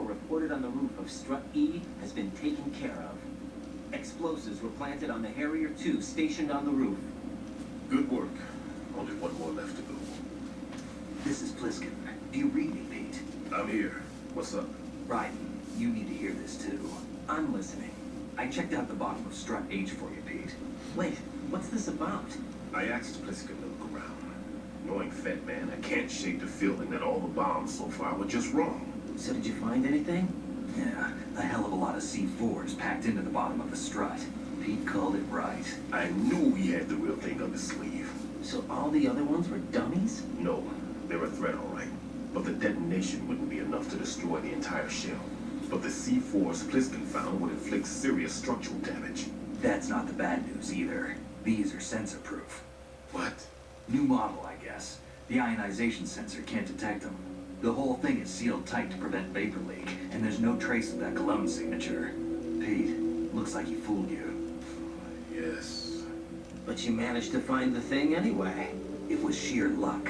C4 reported on the roof of Strut E has been taken care of. Explosives were planted on the Harrier 2 stationed on the roof. Good work. Only one more left to go. This is Pliskin. Do you read me, Pete? I'm here. What's up? Right. You need to hear this, too. I'm listening. I checked out the bottom of Strut H for you, Pete. Wait, what's this about? I asked Pliskin to look around. Knowing Fat Man, I can't shake the feeling that all the bombs so far were just wrong. So did you find anything? Yeah, a hell of a lot of C4s packed into the bottom of the strut. Pete called it right. I knew he had the real thing up his sleeve. So all the other ones were dummies? No, they're a threat, all right. But the detonation wouldn't be enough to destroy the entire shell. But the C4s Pliskin found would inflict serious structural damage. That's not the bad news either. These are sensor-proof. What? New model, I guess. The ionization sensor can't detect them. The whole thing is sealed tight to prevent vapor leak, and there's no trace of that cologne signature. Pete, looks like he fooled you. Yes. But you managed to find the thing anyway. It was sheer luck.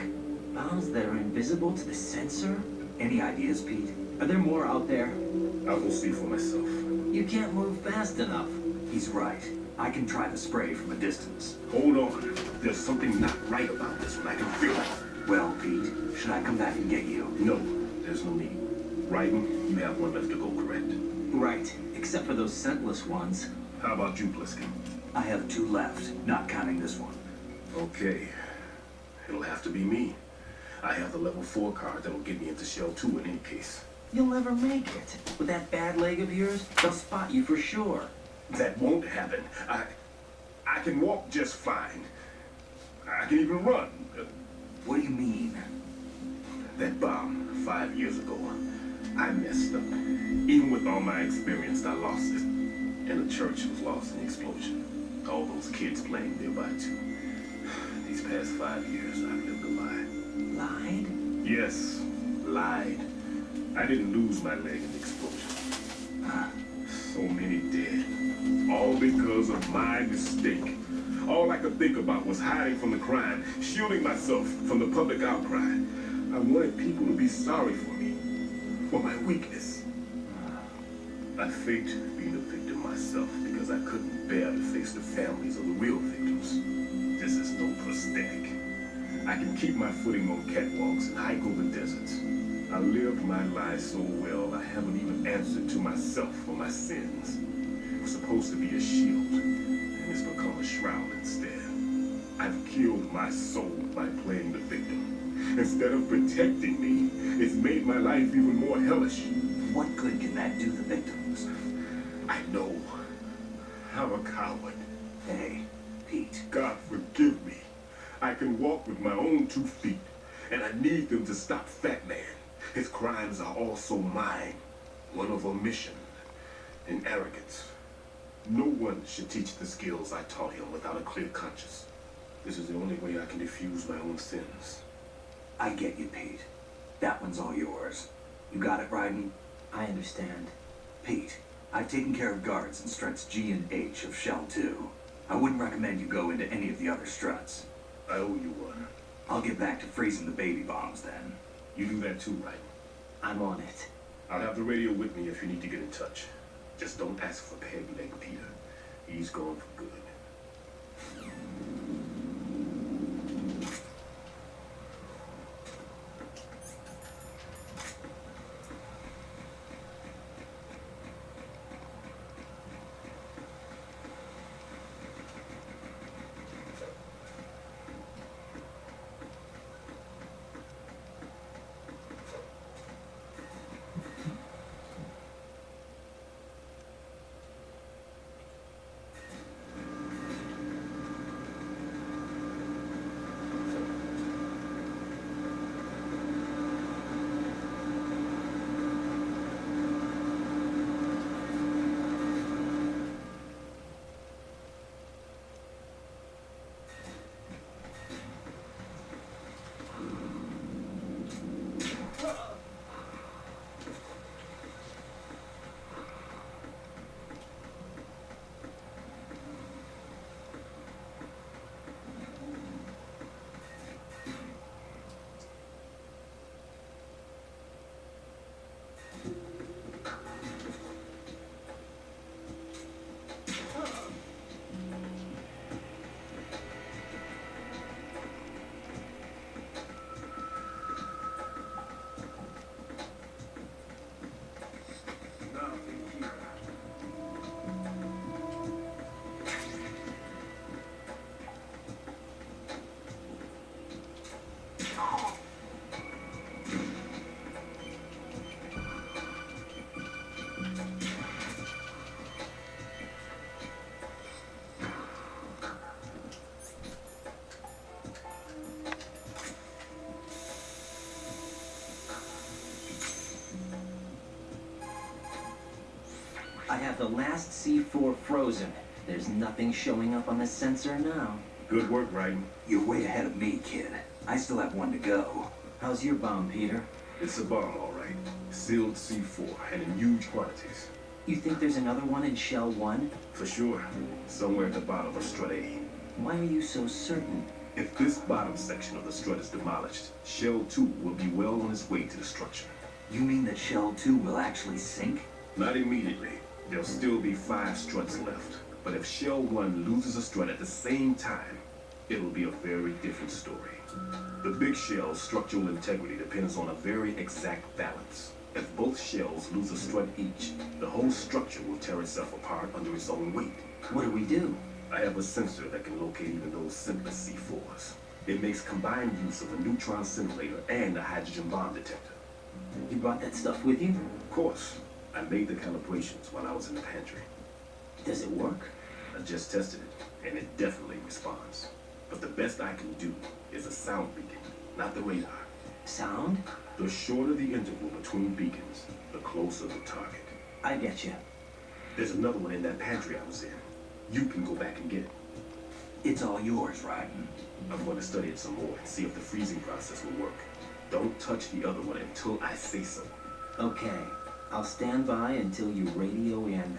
Bombs that are invisible to the sensor? Any ideas, Pete? Are there more out there? I'll go see for myself. You can't move fast enough. He's right. I can try the spray from a distance. Hold on. There's something not right about this one. I can feel it. Well, Pete, should I come back and get you? No, there's no need. Raiden, you have one left to go, correct? Right, except for those scentless ones. How about you, Pliskin? I have 2 left, not counting this one. Okay. It'll have to be me. I have the level 4 card that'll get me into Shell 2 in any case. You'll never make it. With that bad leg of yours, they'll spot you for sure. That won't happen. I can walk just fine. I can even run. What do you mean? That bomb 5 years ago, I messed up. Even with all my experience, I lost it. And the church was lost in the explosion. All those kids playing nearby too. These past 5 years, I've lived a lie. Lied? Yes, lied. I didn't lose my leg in the explosion. So many dead. All because of my mistake. All I could think about was hiding from the crime, shielding myself from the public outcry. I wanted people to be sorry for me, for my weakness. I faked being a victim myself because I couldn't bear to face the families of the real victims. This is no prosthetic. I can keep my footing on catwalks and hike over deserts. I lived my life so well I haven't even answered to myself for my sins. It was supposed to be a shield, and it's become a shroud instead. I've killed my soul by playing the victim. Instead of protecting me, it's made my life even more hellish. What good can that do the victims? I know. I'm a coward. Hey, Pete. God forgive me. I can walk with my own 2 feet, and I need them to stop Fat Man. His crimes are also mine. One of omission and arrogance. No one should teach the skills I taught him without a clear conscience. This is the only way I can diffuse my own sins. I get you, Pete. That one's all yours. You got it, Raiden? I understand. Pete, I've taken care of guards in struts G and H of Shell 2. I wouldn't recommend you go into any of the other struts. I owe you one. I'll get back to freezing the baby bombs then. You do that too, right? I'm on it. I'll have the radio with me if you need to get in touch. Just don't ask for Peg Leg Peter. He's gone for good. have the last C4 frozen. There's nothing showing up on the sensor now. Good work, Raiden. You're way ahead of me, kid. I still have one to go. How's your bomb, Peter? It's a bomb, all right. Sealed C4 and in huge quantities. You think there's another one in Shell 1? For sure. Somewhere at the bottom of Strut A. Why are you so certain? If this bottom section of the strut is demolished, Shell 2 will be well on its way to destruction. You mean that Shell 2 will actually sink? Not immediately. There'll still be 5 struts left. But if Shell 1 loses a strut at the same time, it'll be a very different story. The big shell's structural integrity depends on a very exact balance. If both shells lose a strut each, the whole structure will tear itself apart under its own weight. What do we do? I have a sensor that can locate even those simplest C4s. It makes combined use of a neutron scintillator and a hydrogen bomb detector. You brought that stuff with you? Of course, I made the calibrations while I was in the pantry. Does it work? I just tested it, and it definitely responds. But the best I can do is a sound beacon, not the radar. Sound? The shorter the interval between beacons, the closer the target. I get you. There's another one in that pantry I was in. You can go back and get it. It's all yours, right? I'm going to study it some more and see if the freezing process will work. Don't touch the other one until I say so. Okay. I'll stand by until you radio in.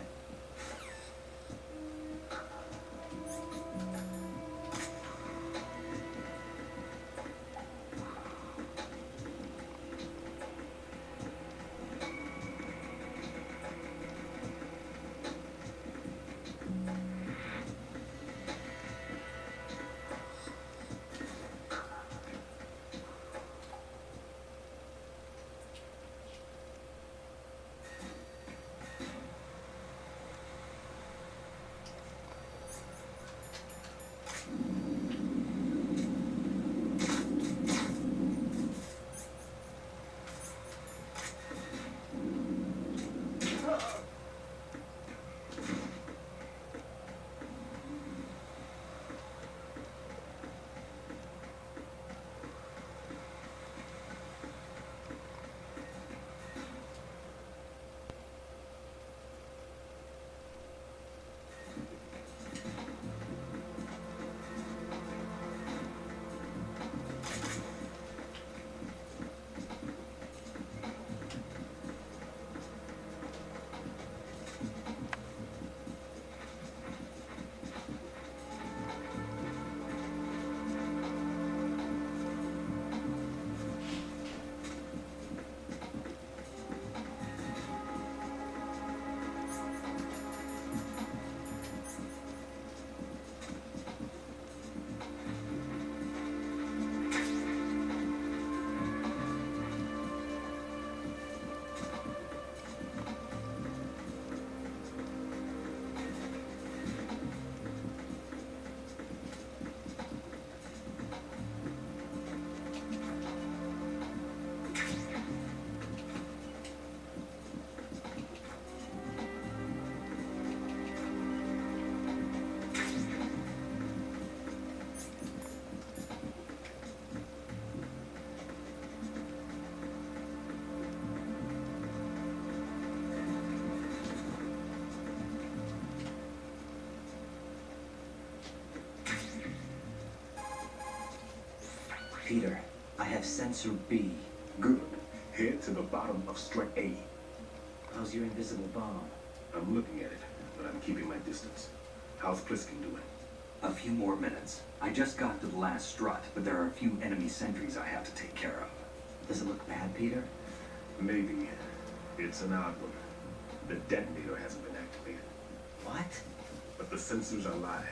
Peter, I have sensor B. Good. Head to the bottom of Strut A. How's your invisible bomb? I'm looking at it, but I'm keeping my distance. How's Pliskin doing? A few more minutes. I just got to the last strut, but there are a few enemy sentries I have to take care of. Does it look bad, Peter? Maybe. It's an odd one. The detonator hasn't been activated, What? but the sensors are live,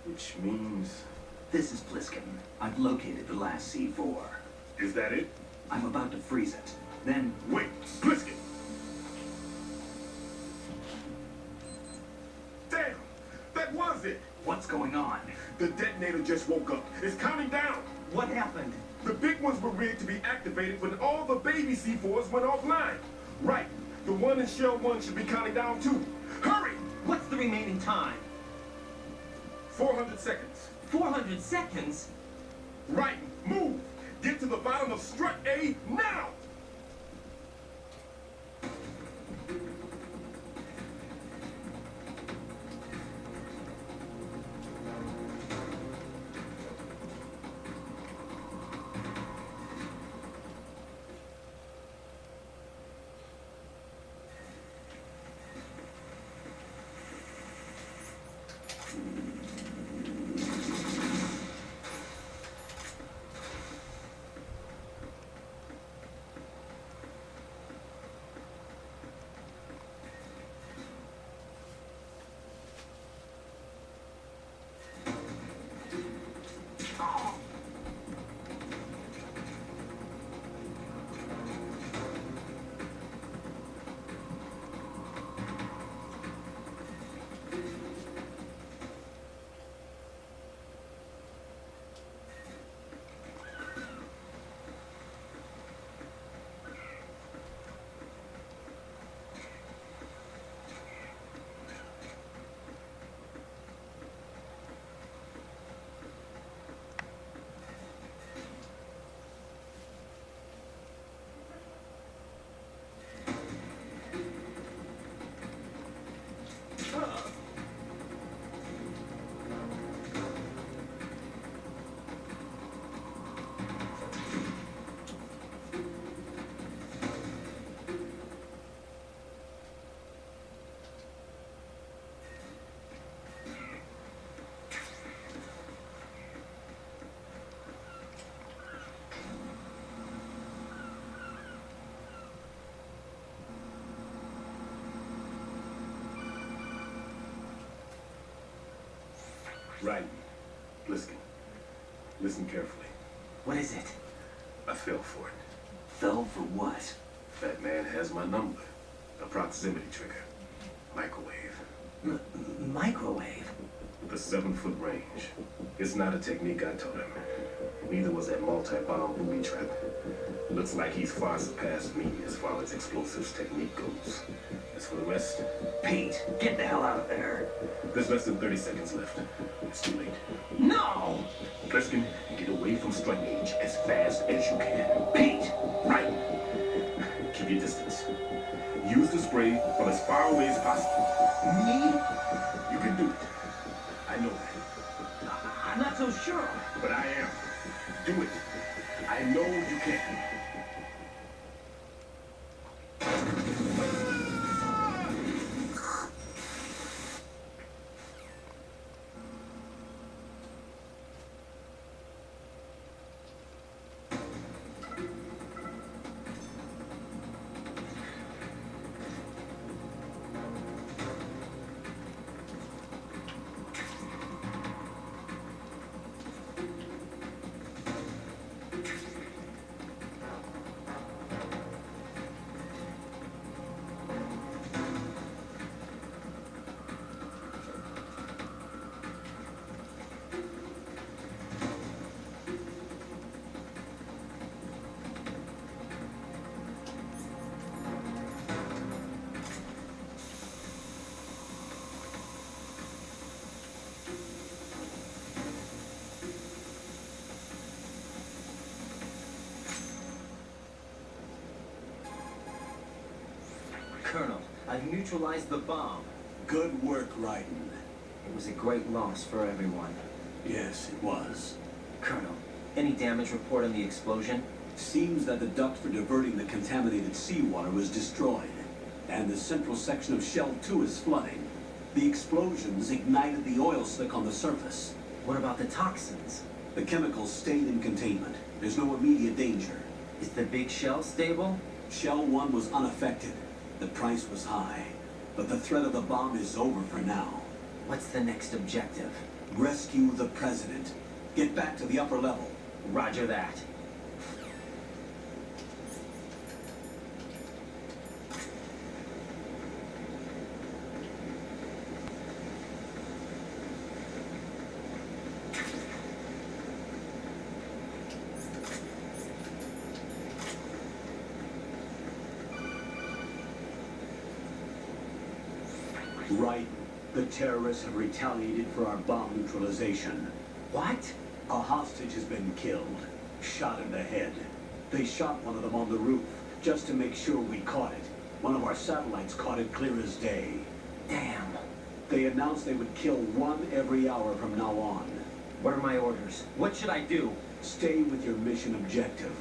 which means... This is Pliskin. I've located the last C4. Is that it? I'm about to freeze it. Then, Wait, Pliskin! Damn! That was it! what's going on? The detonator just woke up. It's counting down. What happened? The big ones were rigged to be activated when all the baby C4s went offline. Right. The one in Shell 1 should be counting down too. Hurry! What's the remaining time? 400 seconds. 400 seconds? Right. Move. Get to the bottom of Strut A now! Right. Pliskin. Listen carefully. What is it? I fell for it. Fell for what? That man has my number. A proximity trigger. Microwave. Microwave? With a 7-foot range. It's not a technique I taught him. Neither was that multi-bomb booby trap. Looks like he's far surpassed me as far as explosives technique goes. As for the rest, Pete, get the hell out of there. there's less than 30 seconds left. It's too late. No! Pliskin, get away from Strut Age as fast as you can. Pete! Right. Keep your distance. Use the spray from as far away as possible. Me? You can do it. I know that. I'm not so sure. But I am. Do it. I know you can. Colonel, I've neutralized the bomb. Good work, Raiden. It was a great loss for everyone. Yes, it was. Colonel, any damage report on the explosion? Seems that the duct for diverting the contaminated seawater was destroyed, and the central section of Shell 2 is flooding. The explosions ignited the oil slick on the surface. What about the toxins? The chemicals stayed in containment. There's no immediate danger. Is the big shell stable? Shell 1 was unaffected. The price was high, but the threat of the bomb is over for now. What's the next objective? Rescue the president. Get back to the upper level. Roger that. Right. The terrorists have retaliated for our bomb neutralization. What? A hostage has been killed. Shot in the head. They shot one of them on the roof, just to make sure we caught it. One of our satellites caught it clear as day. Damn. They announced they would kill one every hour from now on. What are my orders? What should I do? Stay with your mission objective.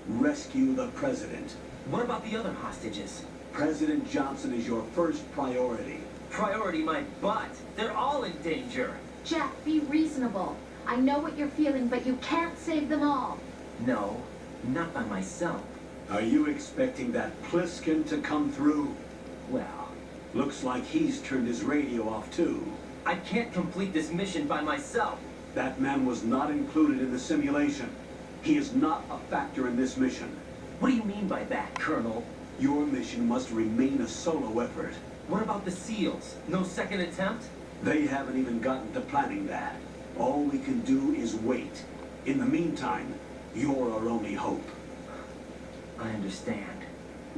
Rescue the president. What about the other hostages? President Johnson is your first priority. Priority my butt. They're all in danger. Jack, be reasonable. I know what you're feeling, but you can't save them all. No, not by myself. Are you expecting that Pliskin to come through? Well, Looks like he's turned his radio off too. I can't complete this mission by myself. That man was not included in the simulation. He is not a factor in this mission. What do you mean by that, Colonel? Your mission must remain a solo effort. What about the SEALs? No second attempt? They haven't even gotten to planning that. All we can do is wait. In the meantime, you're our only hope. I understand.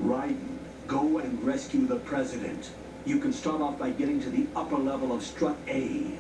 Raiden, go and rescue the president. You can start off by getting to the upper level of Strut A.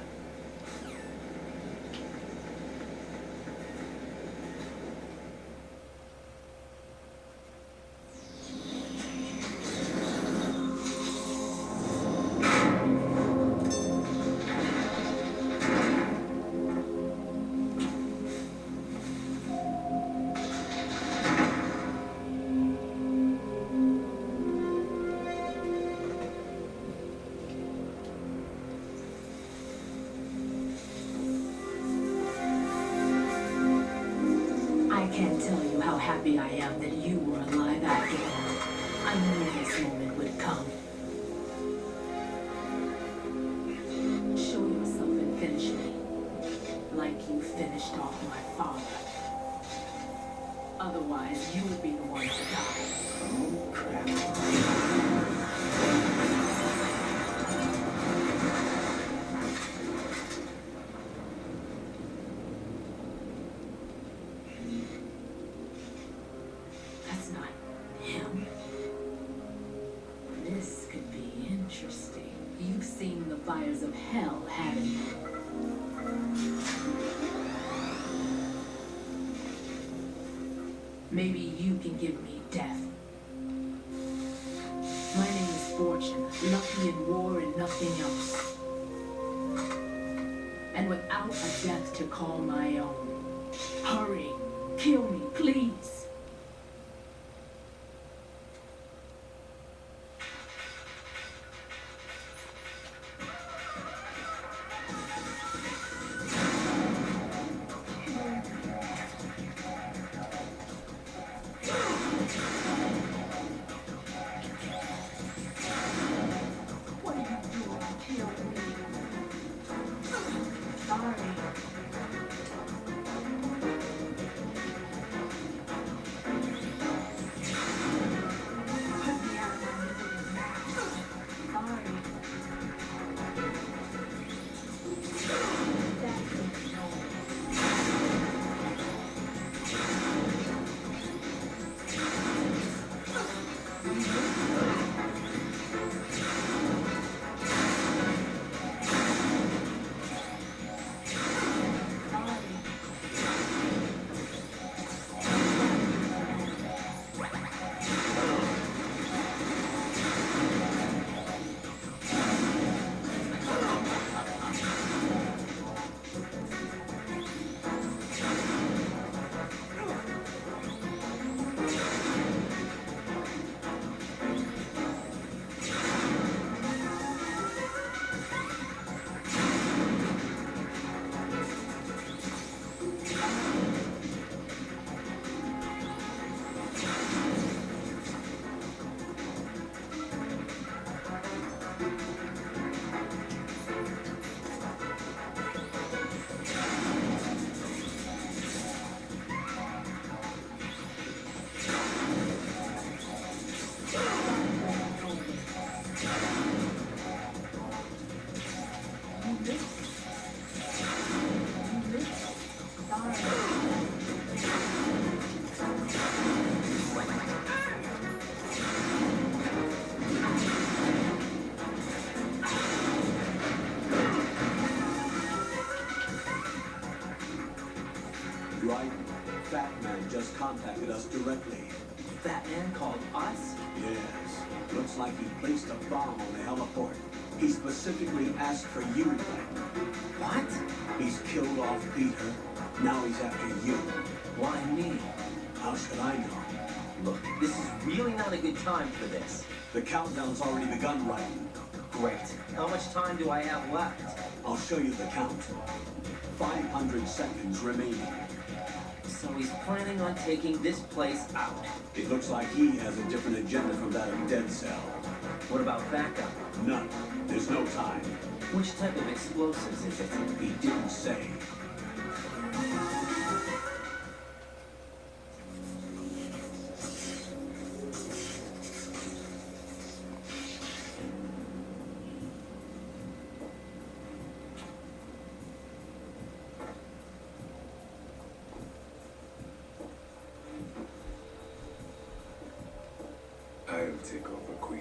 I can't tell you how happy I am that you were alive after all. I knew this moment would come. Show yourself and finish me. father. Otherwise, you will be the one to die. Oh, crap. That's not him. This could be interesting. You've seen the fires of hell, haven't you? Maybe you can give me death. My name is Fortune, lucky in war and nothing else. And without a death to call my own. Hurry, kill me, please. What are you doing? Kill me. Sorry. Put me out of my misery now. Sorry. That's it. No. Right? Fat Man just contacted us directly. That man called us? Yes. Looks like he placed a bomb on the heliport. He specifically asked for you, Frank. What? He's killed off Peter. Now he's after you. Why me? How should I know? Look, this is really not a good time for this. The countdown's already begun, right? Great. How much time do I have left? I'll show you the count. 500 seconds remaining. So he's planning on taking this place out. It looks like he has a different agenda from that of Dead Cell. What about backup? None. There's no time. Which type of explosives is it? He didn't say. I'll take over, Queen.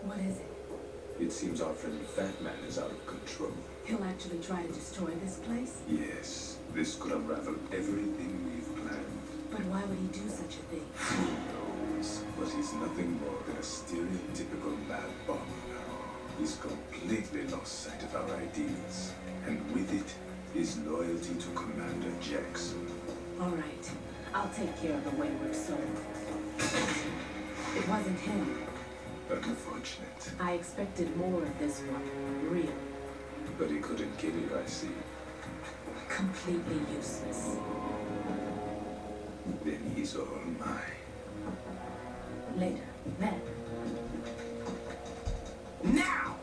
What is it? It seems our friend Fat Man is out of control. He'll actually try to destroy this place? Yes, this could unravel everything we've planned. But why would he do such a thing? Who knows? But he's nothing more than a stereotypical mad bomber now. He's completely lost sight of our ideals. And with it, his loyalty to Commander Jackson. All right. I'll take care of the wayward soul. It wasn't him. Unfortunate. I expected more of this one. Real. But he couldn't kill you, I see. Completely useless. Then he's all mine. Later. Then. Now!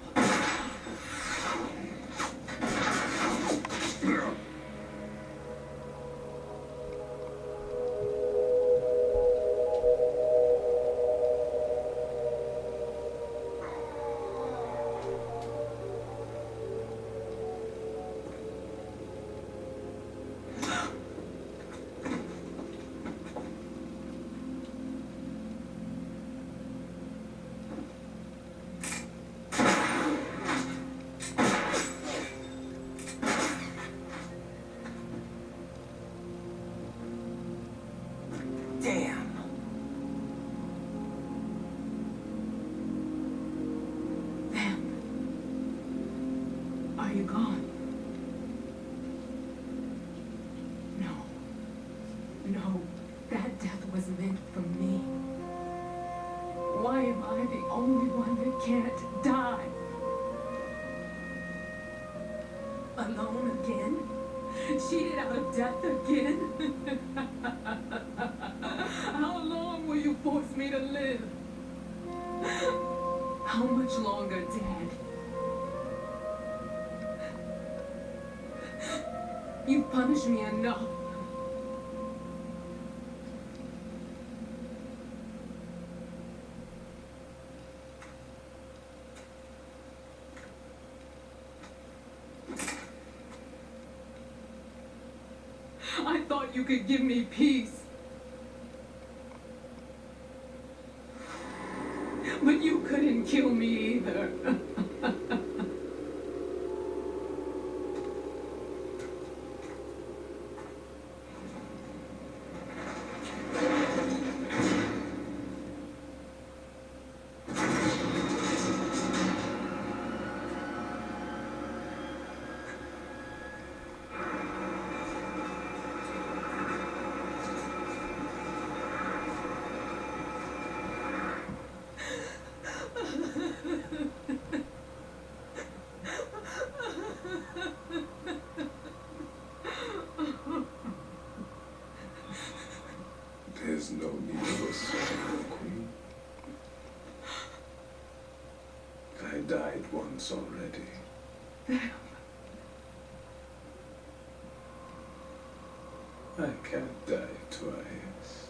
have a death again? How long will you force me to live? How much longer, Dad? You've punished me enough. I thought you could give me peace. But you couldn't kill me either. There's no need for sorrow, Queen. I died once already. I can't die twice.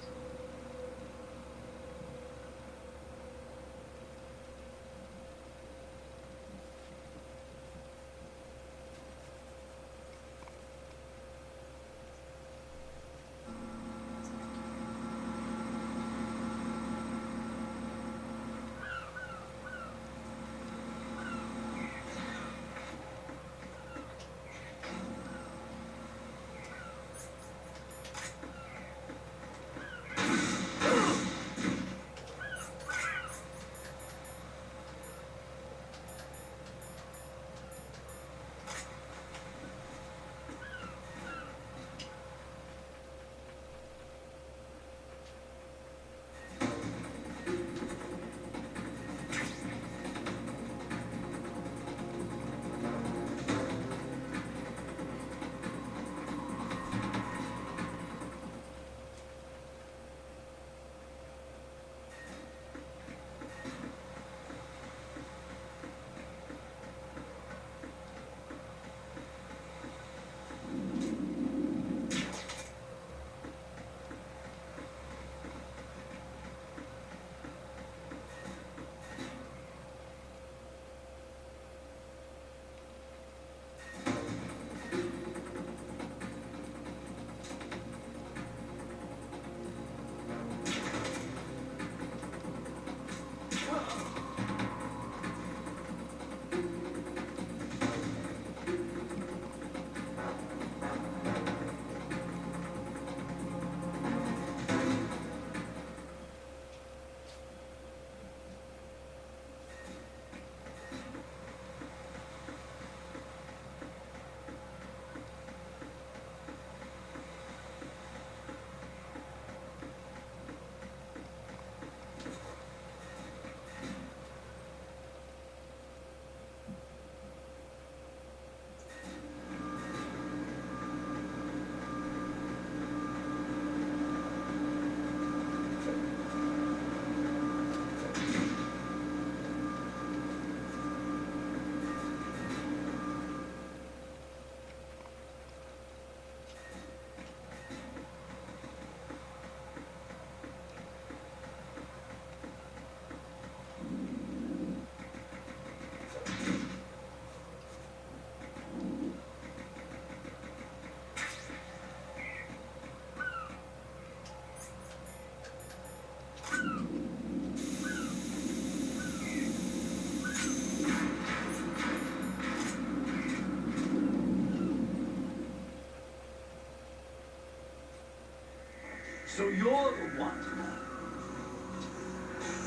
So you're the one.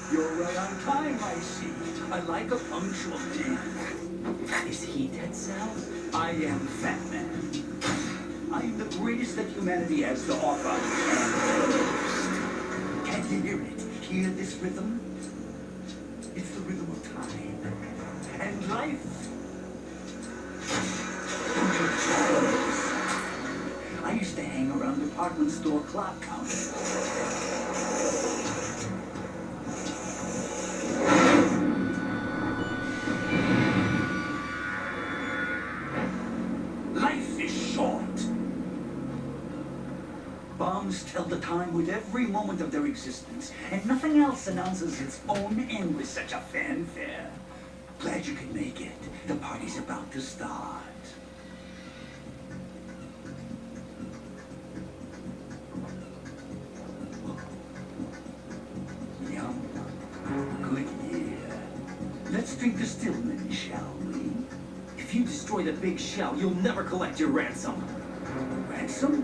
You're right on time, I see. I like a punctual man. Is he Dead Cell? I am Fat Man. I am the greatest that humanity has to offer. And can you hear it? Hear this rhythm? It's the rhythm of time and life. I on a department store clock counter. Life is short. Bombs tell the time with every moment of their existence, and nothing else announces its own end with such a fanfare. Glad you could make it. The party's about to start. Yum. Good year. Let's drink the Stillman, shall we? If you destroy the big shell, you'll never collect your ransom. Ransom?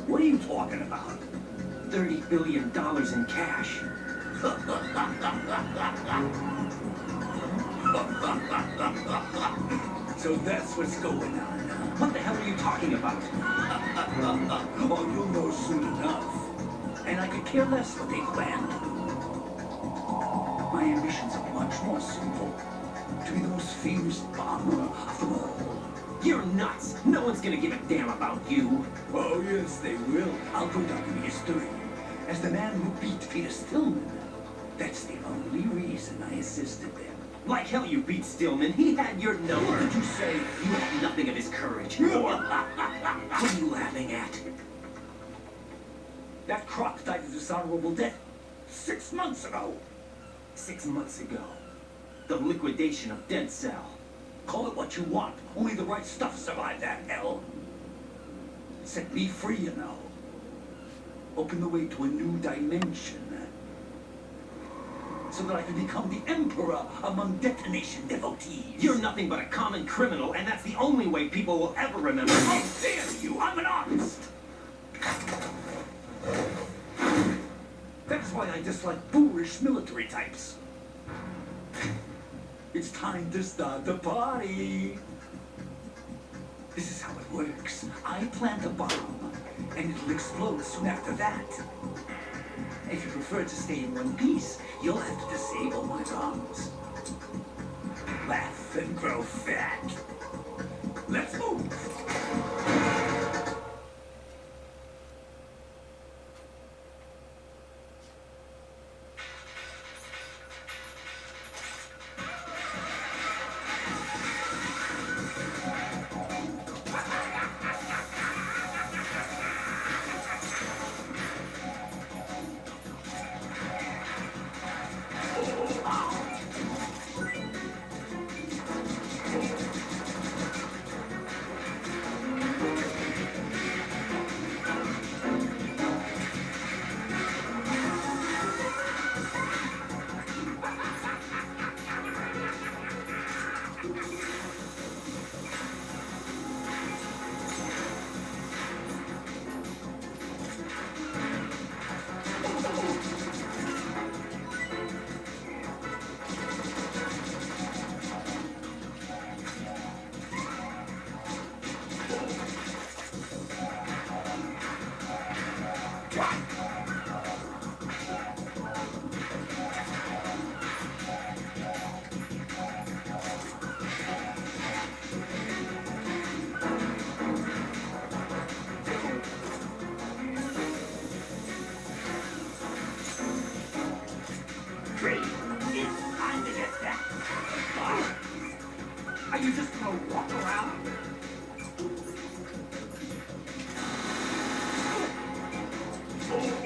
What are you talking about? $30 billion in cash. So that's what's going on. What the hell are you talking about? Oh, you'll know soon enough. And I could care less what they plan to do. My ambitions are much more simple. To be the most famous bomber of them all. You're nuts. No one's gonna give a damn about you. Oh, yes, they will. I'll go down in history as the man who beat Peter Stillman. That's the only reason I assisted them. Like hell you beat Stillman. He had your number. What did you say? You have nothing of his courage. What are you laughing at? That croc died a dishonorable death 6 months ago. 6 months ago. The liquidation of Dead Cell. Call it what you want. Only the right stuff survived that hell. Set me free, you know. Open the way to a new dimension. So that I can become the emperor among detonation devotees. You're nothing but a common criminal, and that's the only way people will ever remember you. How dare you! I'm an artist! That's why I dislike foolish military types. It's time to start the party. This is how it works. I plant a bomb, and it'll explode soon after that. If you prefer to stay in one piece, you'll have to disable my bombs. Laugh and grow fat. Let's move. Great. It's time to get back. Are you just gonna walk around? Oh.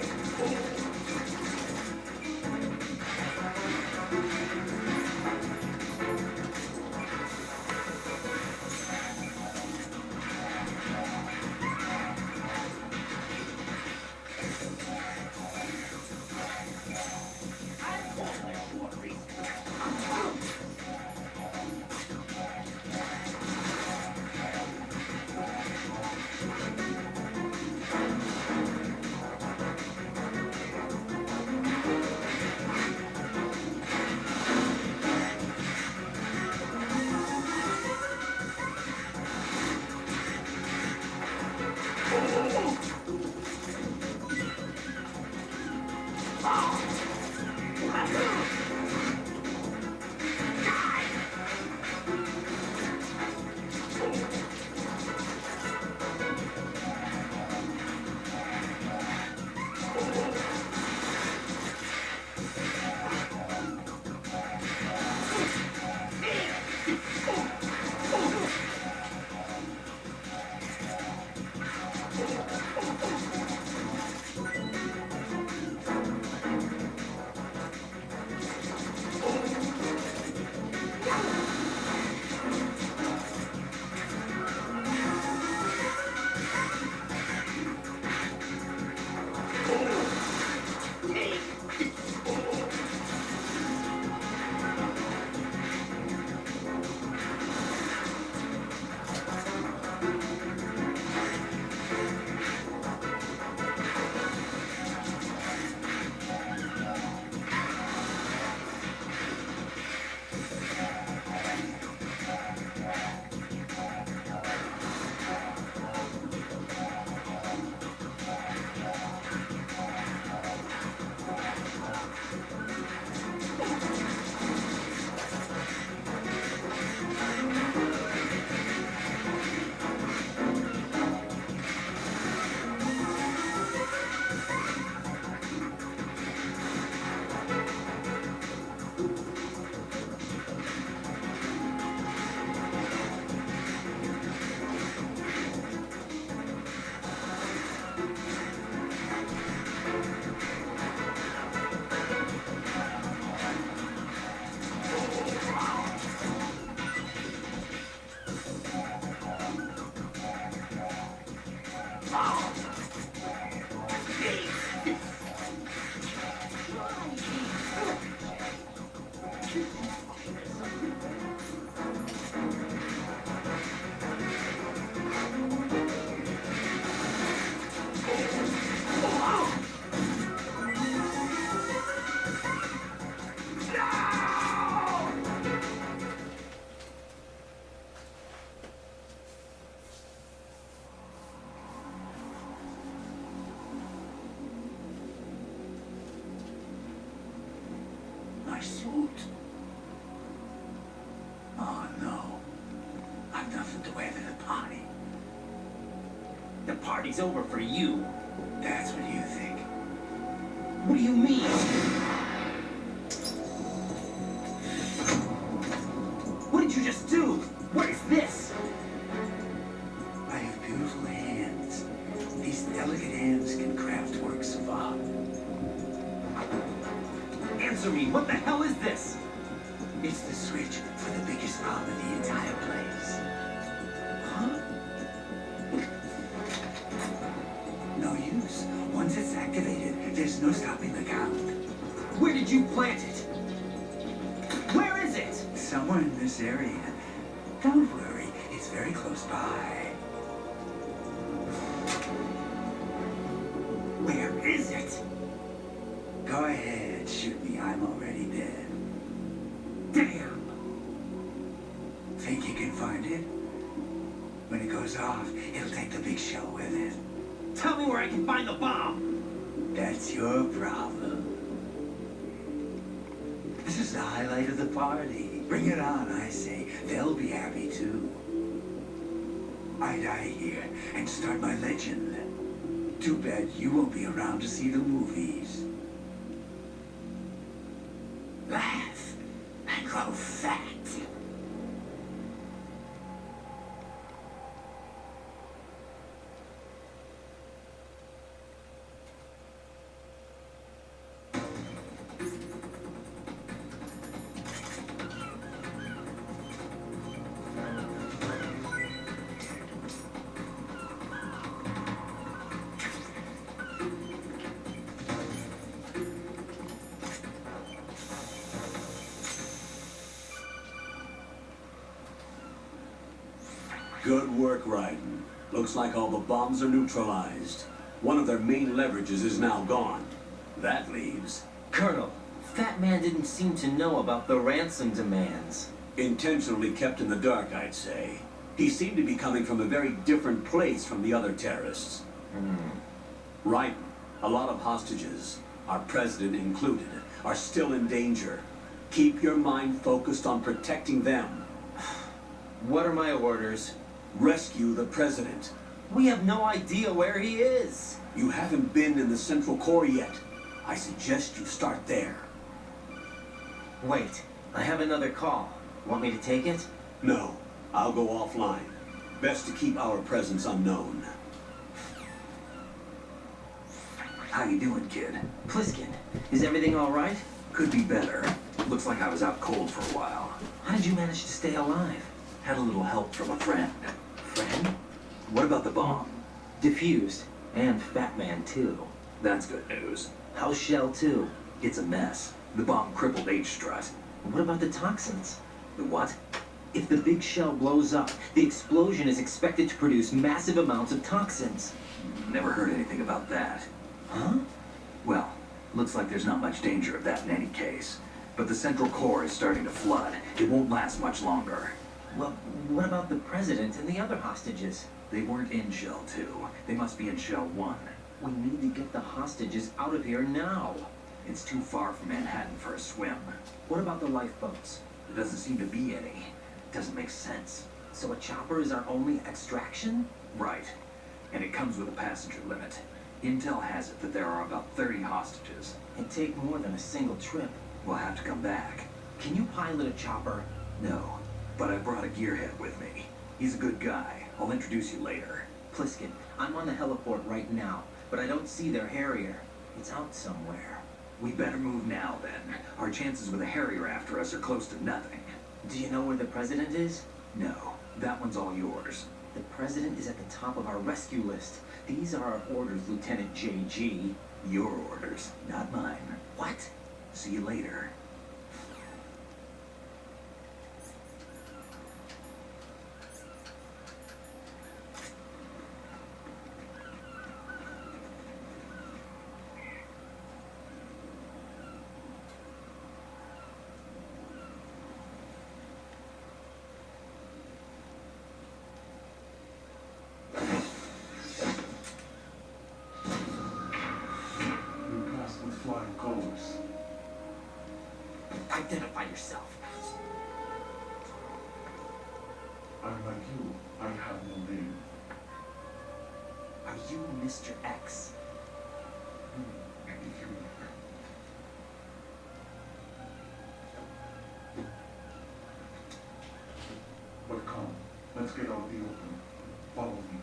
my suit. Oh no. I've nothing to wear to the party. The party's over for you. That's what you think. What do you mean? What did you just do? What is this? I have beautiful hands. These delicate hands can craft works of art. Answer me, what the hell is this? It's the switch for the biggest bomb in the entire place. Huh? No use. Once it's activated, there's no stopping the count. Where did you plant it? Where is it? Somewhere in this area. Don't worry, it's very close by. Where is it? Go ahead, shoot me. I'm already dead. Damn! Think you can find it? When it goes off, it'll take the big show with it. Tell me where I can find the bomb! That's your problem. This is the highlight of the party. Bring it on, I say. They'll be happy too. I die here and start my legend. Too bad you won't be around to see the movies. Laugh and grow fat. Good work, Raiden. Looks like all the bombs are neutralized. One of their main leverages is now gone. That leaves Colonel, Fat Man didn't seem to know about the ransom demands. intentionally kept in the dark, I'd say. He seemed to be coming from a very different place from the other terrorists. Raiden, a lot of hostages, our president included, are still in danger. Keep your mind focused on protecting them. What are my orders? Rescue the president. We have no idea where he is. You haven't been in the Central Core yet. I suggest you start there. Wait, I have another call. Want me to take it? No, I'll go offline. Best to keep our presence unknown. How you doing, kid? Pliskin, is everything all right? Could be better. Looks like I was out cold for a while. How did you manage to stay alive? Had a little help from a friend. Friend? What about the bomb? Diffused. And Fat Man, too. That's good news. How's Shell 2? It's a mess. The bomb crippled H-Strut. What about the toxins? The what? If the big shell blows up, the explosion is expected to produce massive amounts of toxins. Never heard anything about that. Huh? Well, looks like there's not much danger of that in any case. But the Central Core is starting to flood. It won't last much longer. Well, what about the president and the other hostages? They weren't in Shell 2. They must be in Shell 1. We need to get the hostages out of here now. It's too far from Manhattan for a swim. What about the lifeboats? There doesn't seem to be any. Doesn't make sense. So a chopper is our only extraction? Right. And it comes with a passenger limit. Intel has it that there are about 30 hostages. It'd take more than a single trip. We'll have to come back. Can you pilot a chopper? No, but I brought a gearhead with me. He's a good guy. I'll introduce you later. Pliskin, I'm on the heliport right now, but I don't see their Harrier. It's out somewhere. We better move now, then. Our chances with a Harrier after us are close to nothing. Do you know where the president is? No, that one's all yours. The president is at the top of our rescue list. These are our orders, Lieutenant JG. Your orders, not mine. What? See you later. Flying colors. Identify yourself. I'm like you. I have no name. Are you Mr. X? But come, let's get out of the open. Follow me.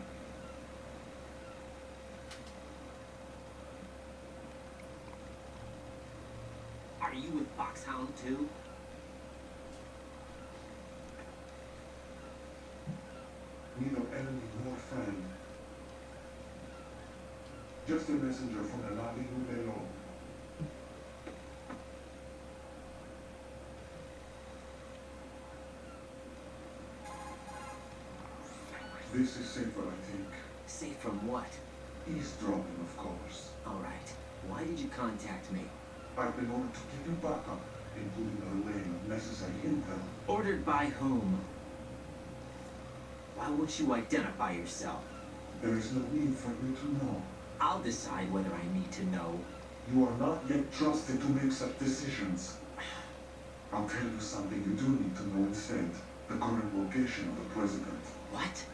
Are you with Foxhound too? Neither enemy nor friend. Just a messenger from the Lali Rubello. This is safer, I think. Safe from what? Eavesdropping, of course. Alright. Why did you contact me? I've been ordered to give you backup, including the relaying of necessary intel. Ordered by whom? Why won't you identify yourself? There is no need for you to know. I'll decide whether I need to know. You are not yet trusted to make such decisions. I'll tell you something you do need to know instead. The current location of the president. What?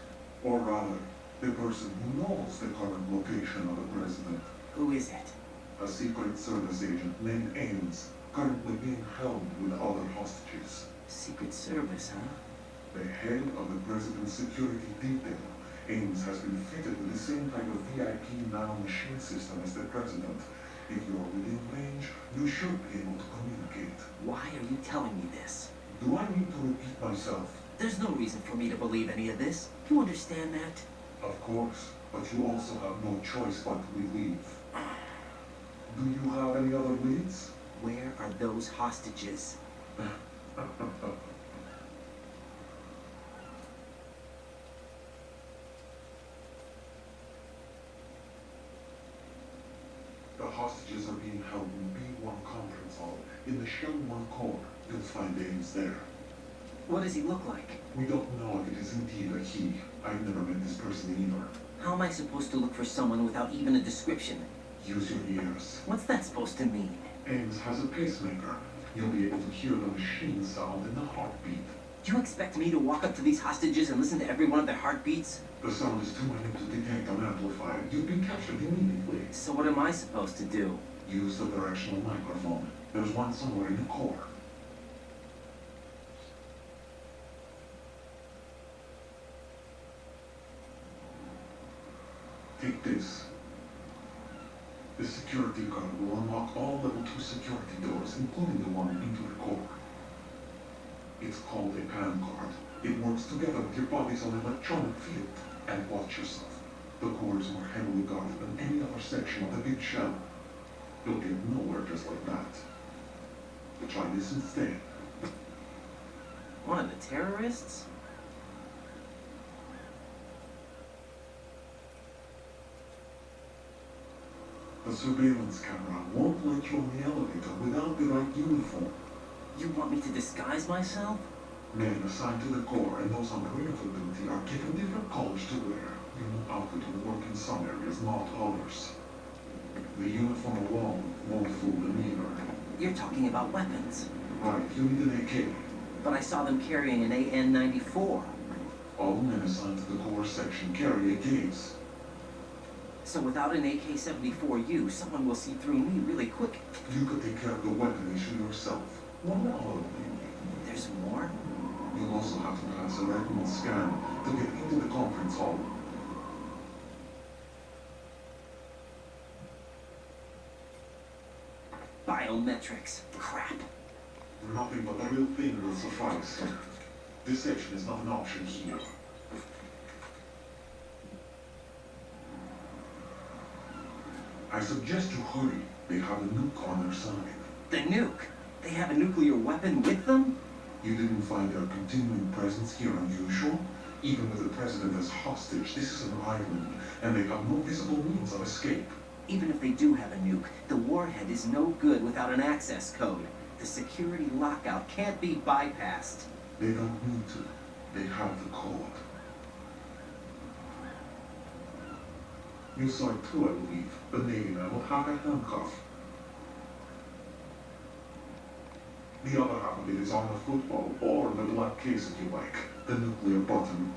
Or rather, the person who knows the current location of the president. Who is it? A Secret Service agent named Ames, currently being held with other hostages. Secret Service, huh? The head of the president's security detail, Ames, has been fitted with the same type of VIP nano-machine system as the president. If you're within range, you should be able to communicate. Why are you telling me this? Do I need to repeat myself? There's no reason for me to believe any of this. You understand that? Of course, but you also have no choice but to believe. Do you have any other leads? Where are those hostages? The hostages are being held in B1 conference hall in the Shell 1 core. You'll find Ames there. What does he look like? We don't know if it is indeed a he. I've never met this person either. How am I supposed to look for someone without even a description? Use your ears. What's that supposed to mean? Ames has a pacemaker. You'll be able to hear the machine sound in the heartbeat. Do you expect me to walk up to these hostages and listen to every one of their heartbeats? The sound is too minute to detect on amplifier. You've been captured immediately. So what am I supposed to do? Use the directional microphone. There's one somewhere in the core. Take this. The security card will unlock all level 2 security doors, including the one into the core. It's called a PAN card. It works together with your body's own electronic field. And watch yourself. The core is more heavily guarded than any other section of the big shell. You'll get nowhere just like that. Try this instead. One of the terrorists? The surveillance camera won't let you on the elevator without the right uniform. You want me to disguise myself? Men assigned to the core and those on perimeter duty are given different colors to wear. You know outfit will work in some areas, not others. The uniform alone won't fool them either. You're talking about weapons. Right, you need an AK. But I saw them carrying an AN-94. All men assigned to the core section carry AKs. So without an AK-74U, someone will see through me really quick. You could take care of the weapon issue yourself. One other thing. There's more? You'll also have to pass a retinal scan to get into the conference hall. Biometrics. Crap. Nothing but the real thing will suffice. Deception is not an option here. I suggest you hurry. They have a nuke on their side. The nuke? They have a nuclear weapon with them? You didn't find their continuing presence here unusual? Even with the president as hostage, this is an island, and they have no visible means of escape. Even if they do have a nuke, the warhead is no good without an access code. The security lockout can't be bypassed. They don't need to. They have the code. You saw it too, I believe. The Navy man will have a handcuff. The other half of it is on the football, or the black case if you like, the nuclear button.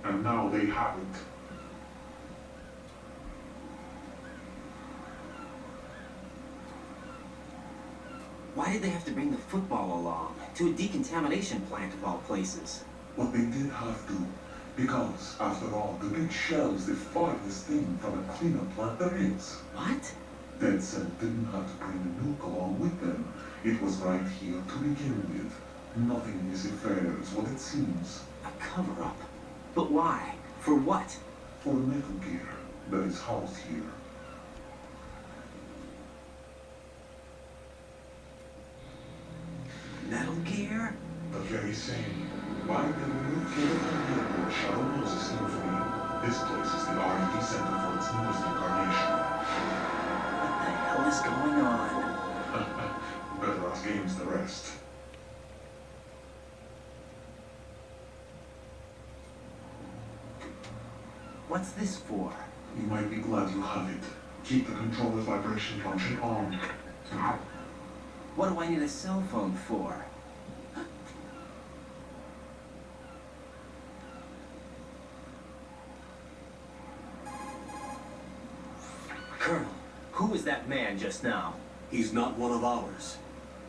And now they have it. Why did they have to bring the football along? To a decontamination plant of all places. But they did have to, because, after all, the big shell is the farthest thing from a cleanup plant there is. What? Dead Set didn't have to bring the nuke along with them. It was right here to begin with. Nothing in this affair is what it seems. A cover-up. But why? For what? For Metal Gear that is housed here. Metal Gear? The very same. Why did the nuclear airport Shadow Moses knew for me? This place is the R&D center for its newest incarnation. What the hell is going on? Better ask Games the rest. What's this for? You might be glad you have it. Keep the controller's vibration function on. What do I need a cell phone for? Colonel, who was that man just now? He's not one of ours.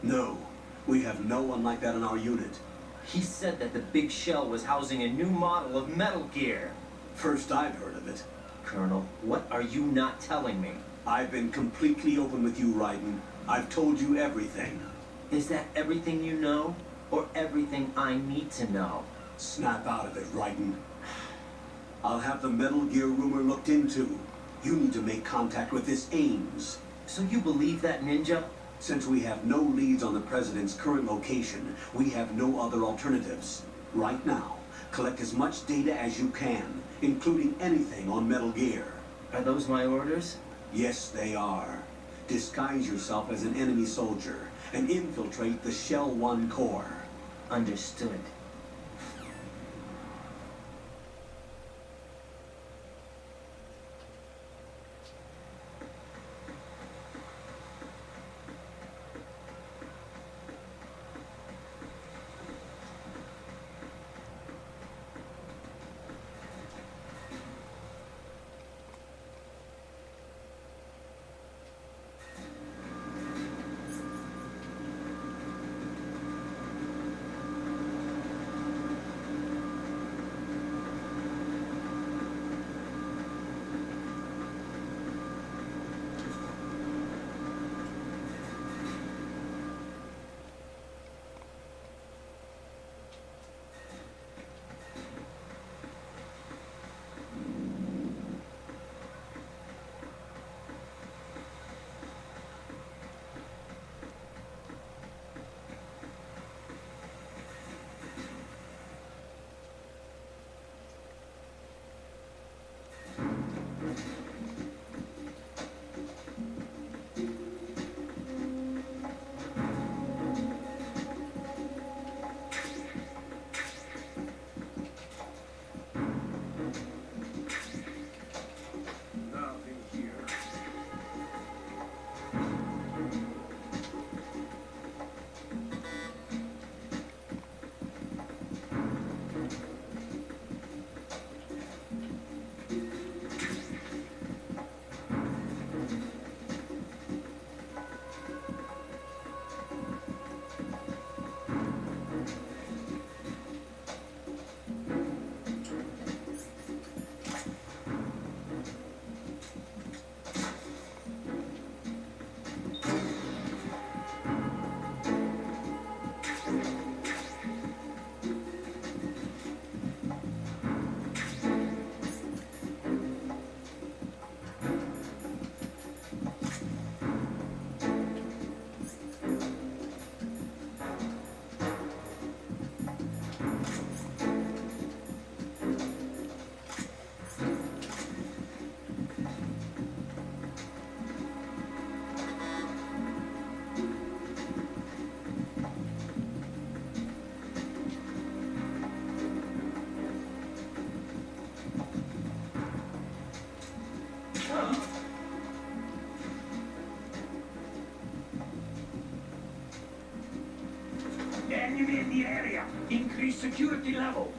No, we have no one like that in our unit. He said that the big shell was housing a new model of Metal Gear. First I've heard of it. Colonel, what are you not telling me? I've been completely open with you, Raiden. I've told you everything. Is that everything you know? Or everything I need to know? Snap out of it, Raiden. I'll have the Metal Gear rumor looked into. You need to make contact with this Ames. So you believe that ninja? Since we have no leads on the President's current location, we have no other alternatives. Right now, collect as much data as you can, including anything on Metal Gear. Are those my orders? Yes, they are. Disguise yourself as an enemy soldier and infiltrate the Shell 1 core. Understood. enemy in the area. Increase security level.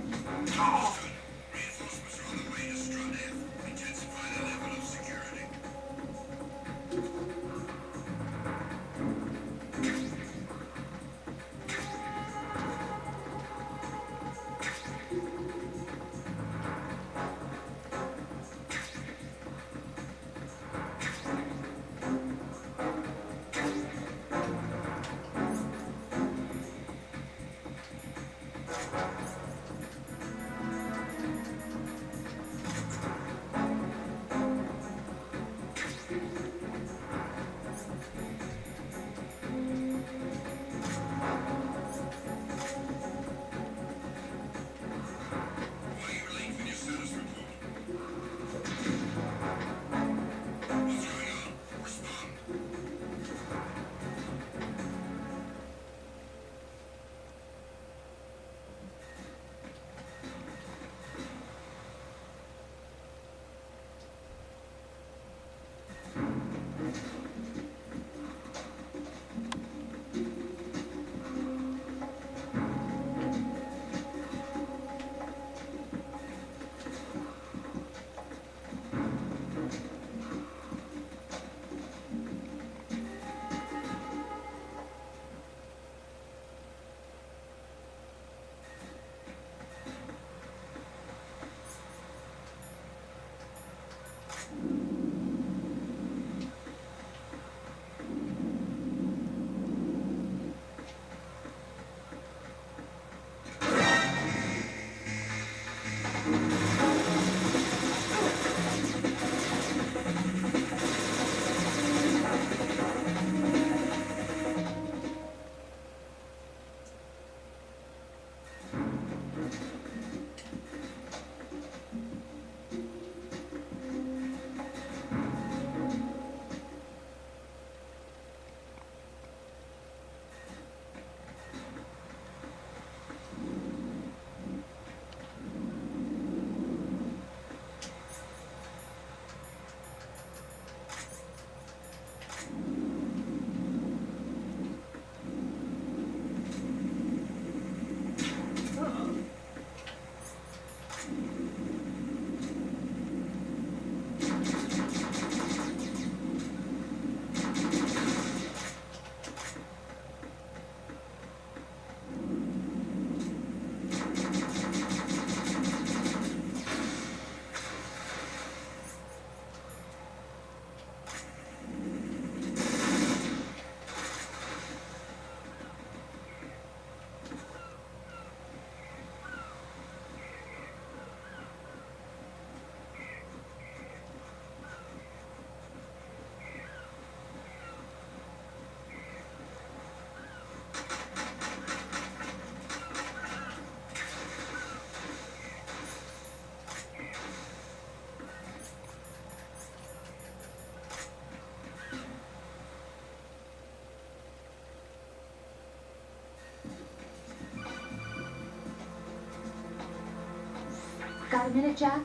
Got a minute, Jack?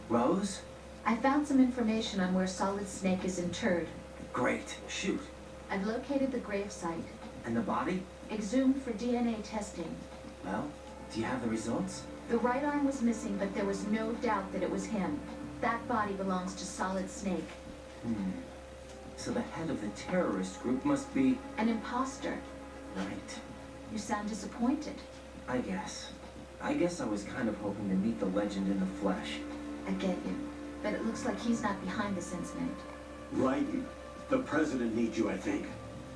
Rose? I found some information on where Solid Snake is interred. Great. Shoot. I've located the gravesite. And the body? Exhumed for DNA testing. Well, do you have the results? The right arm was missing, but there was no doubt that it was him. That body belongs to Solid Snake. So the head of the terrorist group must be... An imposter. Right. You sound disappointed. I guess I was kind of hoping to meet the legend in the flesh. I get you. But it looks like he's not behind this incident. Right. The president needs you, I think.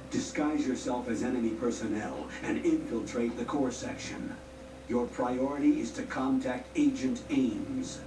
Disguise yourself as enemy personnel and infiltrate the core section. Your priority is to contact Agent Ames.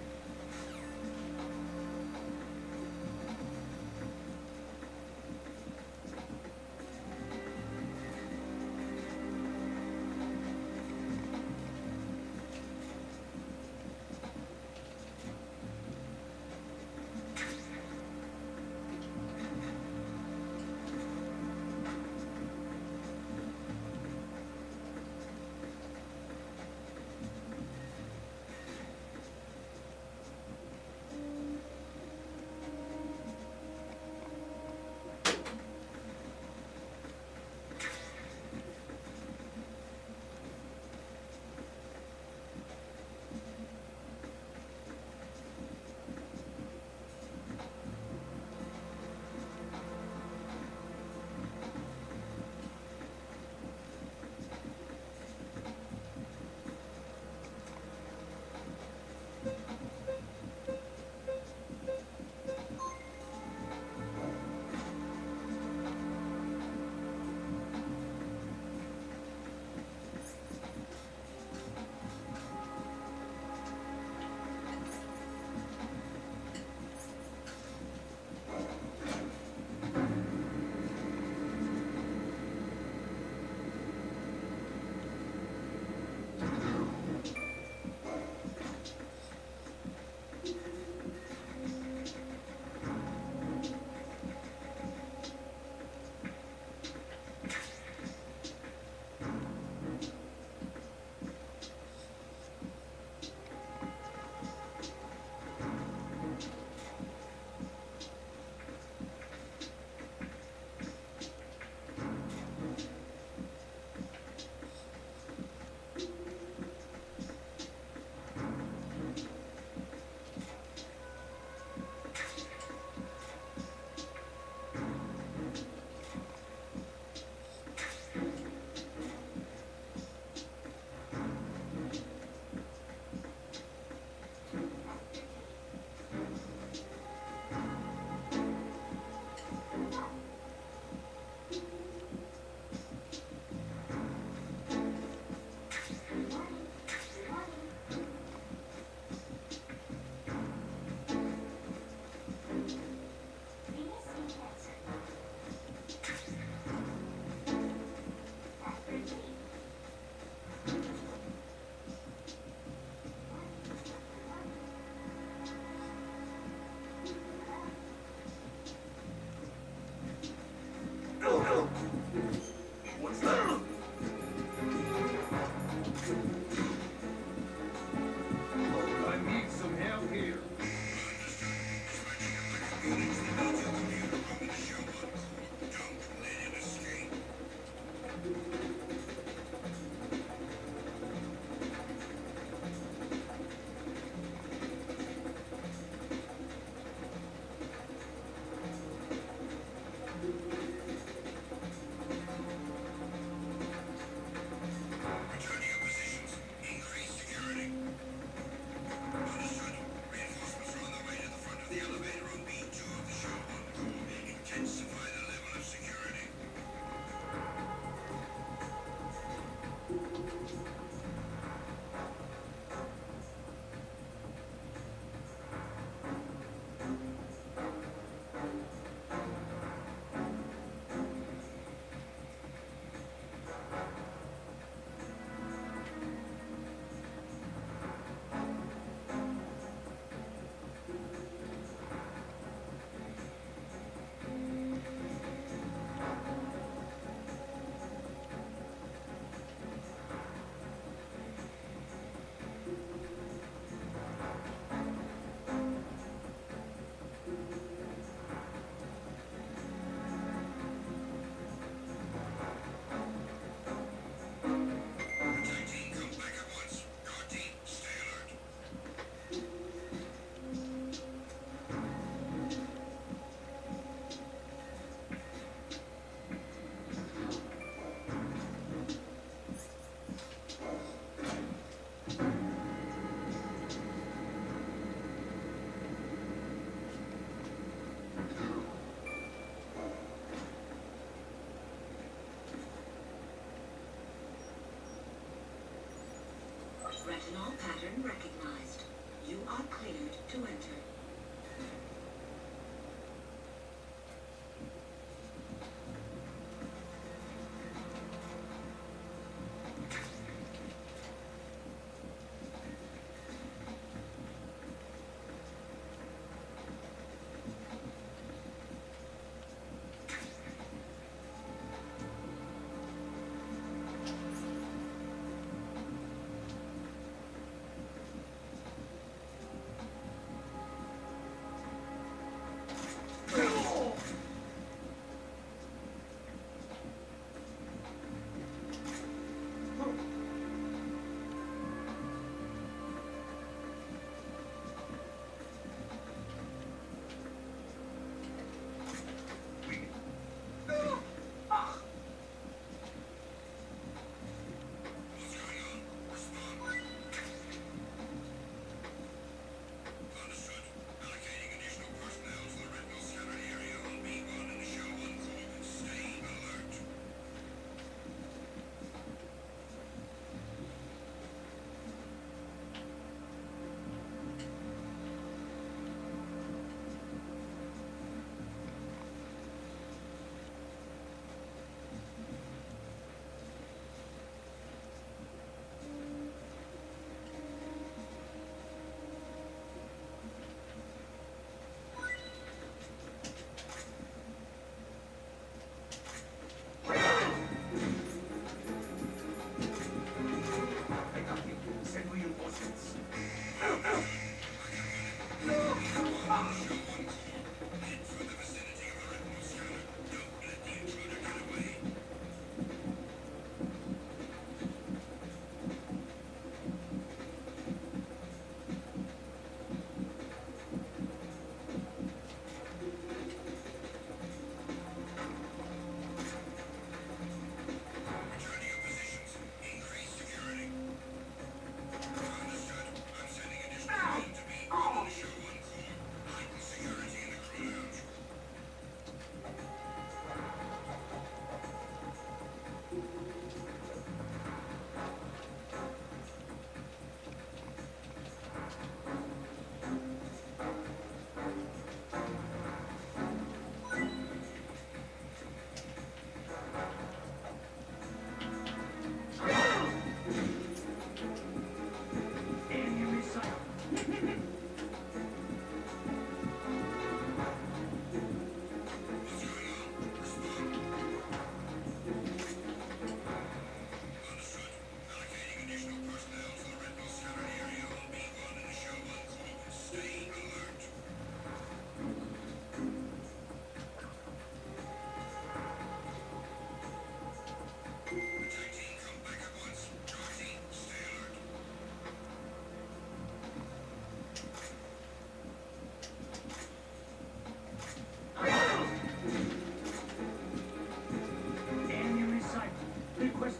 What's that? I need some help here. Retinol pattern recognized. You are cleared to enter.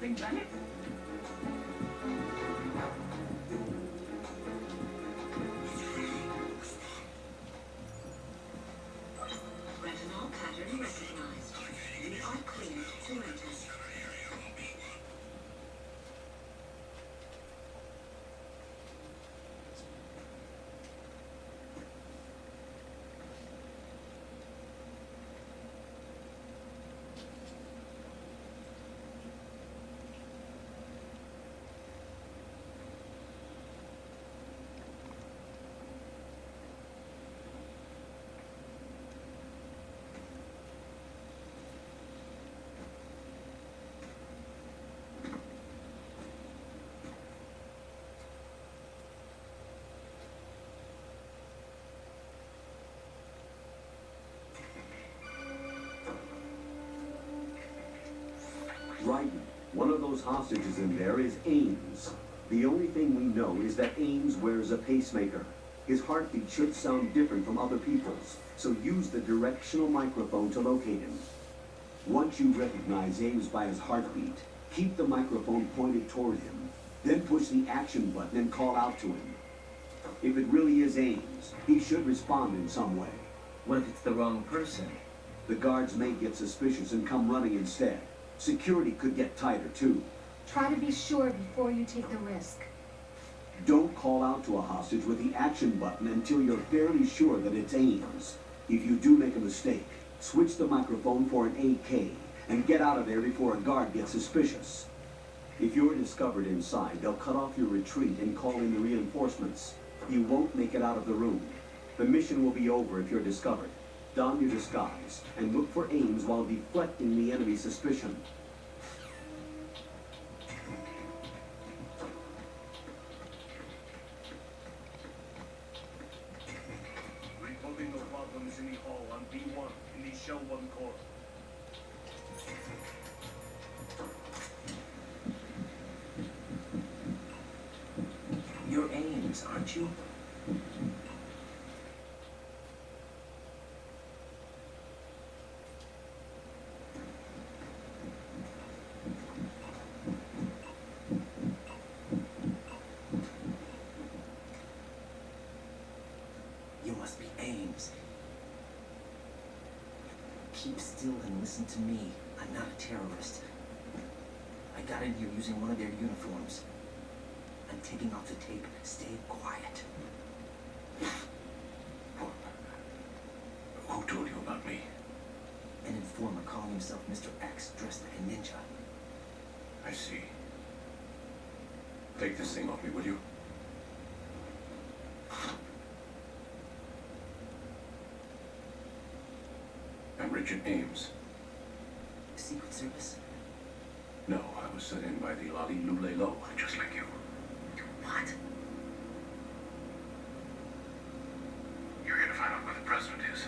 something, Bennett? Retinol pattern recognized. You are cleared to enter. Right. One of those hostages in there is Ames. The only thing we know is that Ames wears a pacemaker. His heartbeat should sound different from other people's, so use the directional microphone to locate him. Once you recognize Ames by his heartbeat, keep the microphone pointed toward him. Then push the action button and call out to him. If it really is Ames, he should respond in some way. What if it's the wrong person? The guards may get suspicious and come running instead. Security could get tighter, too. Try to be sure before you take the risk. Don't call out to a hostage with the action button until you're fairly sure that it's Ames. If you do make a mistake, switch the microphone for an AK and get out of there before a guard gets suspicious. If you're discovered inside, they'll cut off your retreat and call in the reinforcements. You won't make it out of the room. The mission will be over if you're discovered. Don your disguise and look for Ames while deflecting the enemy's suspicion. Reporting no problems in the hall on B1 in the Shell 1 core. You're Ames, aren't you? You must be Ames. Keep still and listen to me. I'm not a terrorist. I got in here using one of their uniforms. I'm taking off the tape. Stay quiet. Who told you about me? An informer calling himself Mr. X, dressed like a ninja. I see. Take this thing off me, will you? I'm Richard Ames. Secret Service? No, I was sent in by the Lali Lule Lo, just like you. What? You're here to find out where the president is.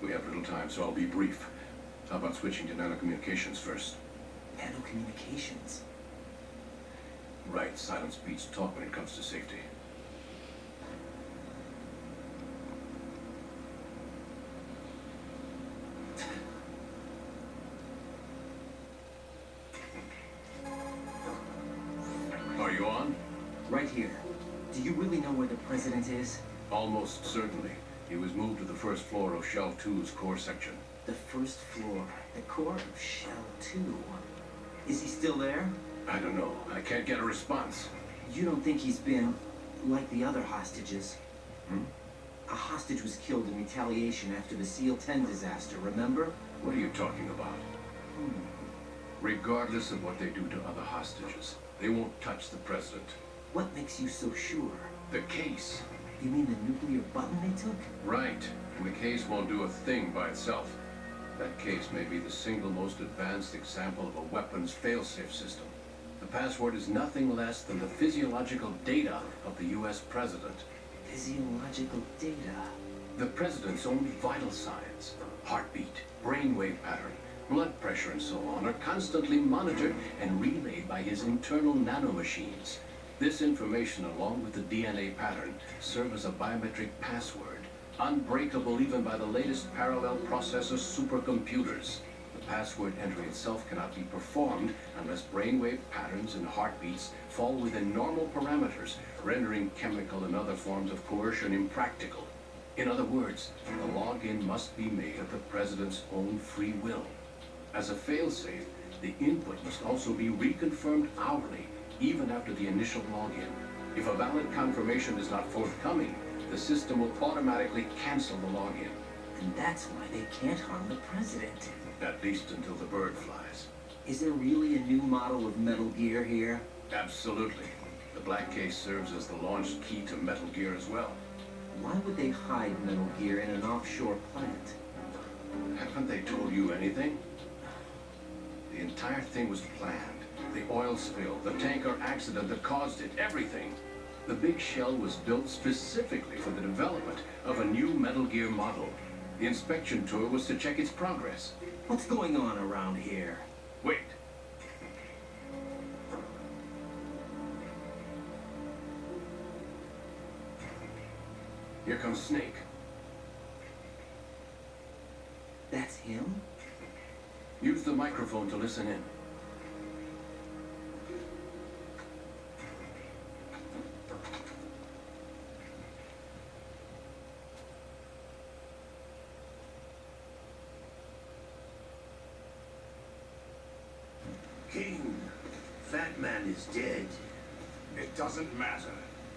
We have little time, so I'll be brief. How about switching to nanocommunications first? Nanocommunications? Right, silence beats talk when it comes to safety. Are you on? Right here. Do you really know where the president is? Almost certainly. He was moved to the first floor of Shell 2's core section. The first floor. The core of Shell 2. Is he still there? I don't know. I can't get a response. You don't think he's been like the other hostages? Hmm? A hostage was killed in retaliation after the SEAL 10 disaster, remember? What are you talking about? Regardless of what they do to other hostages, they won't touch the president. What makes you so sure? The case. You mean the nuclear button they took? Right. And the case won't do a thing by itself. That case may be the single most advanced example of a weapons failsafe system. The password is nothing less than the physiological data of the U.S. president. Physiological data? The president's own vital signs, heartbeat, brainwave pattern, blood pressure and so on, are constantly monitored and relayed by his internal nanomachines. This information, along with the DNA pattern, serve as a biometric password, unbreakable even by the latest parallel processor supercomputers. password entry itself cannot be performed unless brainwave patterns and heartbeats fall within normal parameters, rendering chemical and other forms of coercion impractical. In other words, the login must be made of the president's own free will. As a failsafe, the input must also be reconfirmed hourly, even after the initial login. If a valid confirmation is not forthcoming, the system will automatically cancel the login. And that's why they can't harm the president. At least until the bird flies. Is there really a new model of Metal Gear here? Absolutely. The black case serves as the launch key to Metal Gear as well. Why would they hide Metal Gear in an offshore plant? Haven't they told you anything? The entire thing was planned. The oil spill, the tanker accident that caused it, everything. The big shell was built specifically for the development of a new Metal Gear model. The inspection tour was to check its progress. What's going on around here? Wait. Here comes Snake. That's him? Use the microphone to listen in. King, Fat Man is dead. It doesn't matter.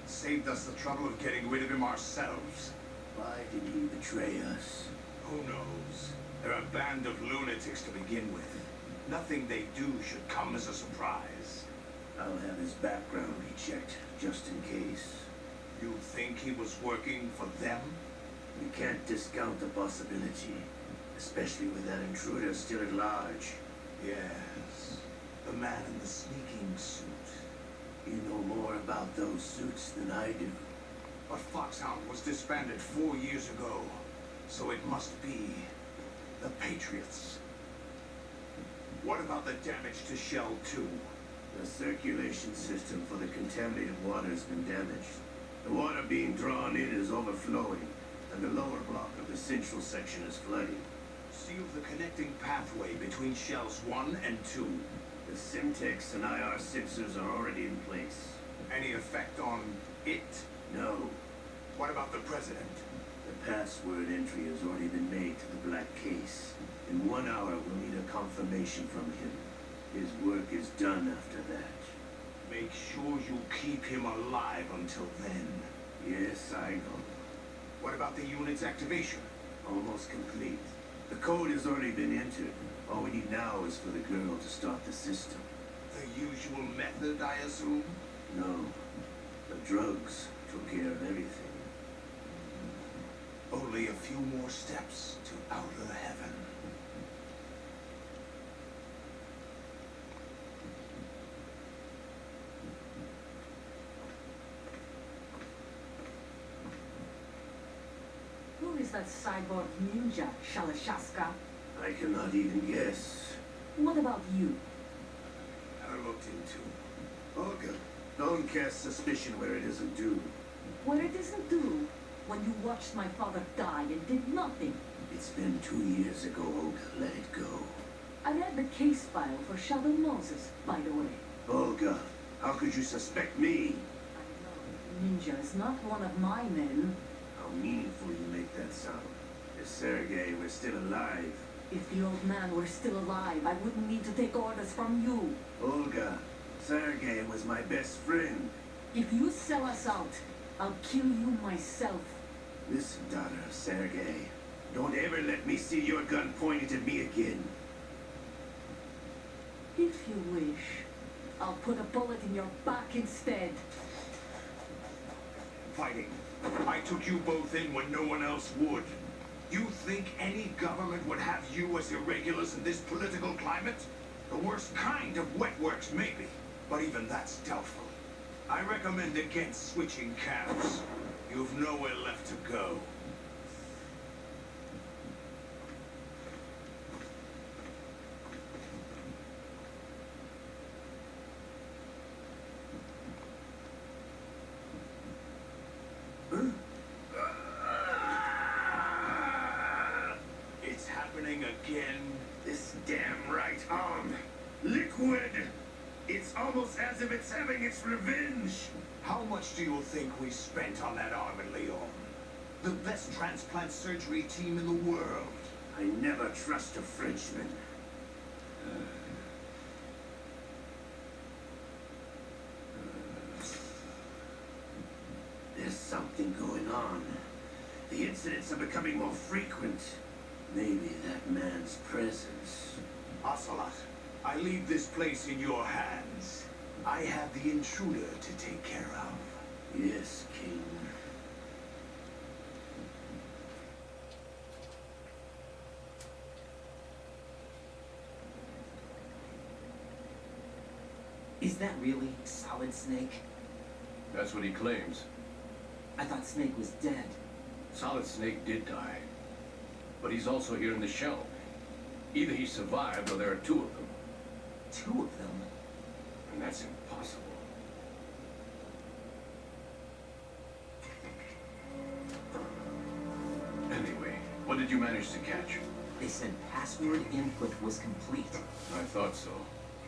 Saved us the trouble of getting rid of him ourselves. Why did he betray us? Who knows? They're a band of lunatics to begin with. Nothing they do should come as a surprise. I'll have his background rechecked, just in case. You think he was working for them? We can't discount the possibility, especially with that intruder still at large. Yes. The man in the sneaking suit. You know more about those suits than I do. But Foxhound was disbanded 4 years ago, so it must be the Patriots. What about the damage to Shell 2? The circulation system for the contaminated water has been damaged. The water being drawn in is overflowing, and the lower block of the central section is flooding. Seal the connecting pathway between Shells 1 and 2. The Simtex and IR sensors are already in place. Any effect on it? No. What about the president? The password entry has already been made to the black case. In 1 hour, we'll need a confirmation from him. His work is done after that. Make sure you keep him alive until then. Yes, I know. What about the unit's activation? Almost complete. The code has already been entered. All we need now is for the girl to start the system. The usual method, I assume? No. The drugs took care of everything. Only a few more steps to outer heaven. Who is that cyborg ninja, Shalashaska? I cannot even guess. What about you? I looked into. Olga, don't cast suspicion where it isn't due. Where it isn't due, when you watched my father die and did nothing. It's been 2 years ago, Olga. Let it go. I read the case file for Shadow Moses, by the way. Olga, how could you suspect me? I know Ninja is not one of my men. How meaningful you make that sound. If Sergei were still alive. If the old man were still alive, I wouldn't need to take orders from you. Olga, Sergei was my best friend. If you sell us out, I'll kill you myself. Listen, daughter of Sergei. Don't ever let me see your gun pointed at me again. If you wish, I'll put a bullet in your back instead. Fighting. I took you both in when no one else would. You think any government would have you as irregulars in this political climate? The worst kind of wet works, maybe. But even that's doubtful. I recommend against switching camps. You've nowhere left to go. It's happening. happening again? This damn right arm. Liquid! It's almost as if it's having its revenge. How much do you think we spent on that arm in Lyon? The best transplant surgery team in the world. I never trust a Frenchman. There's something going on. The incidents are becoming more frequent. Maybe that man's presence. Ocelot, I leave this place in your hands. I have the intruder to take care of. Yes, King. Is that really Solid Snake? That's what he claims. I thought Snake was dead. Solid Snake did die. But he's also here in the shell. Either he survived or there are two of them. Two of them? And that's impossible. Anyway, what did you manage to catch? They said password input was complete. I thought so.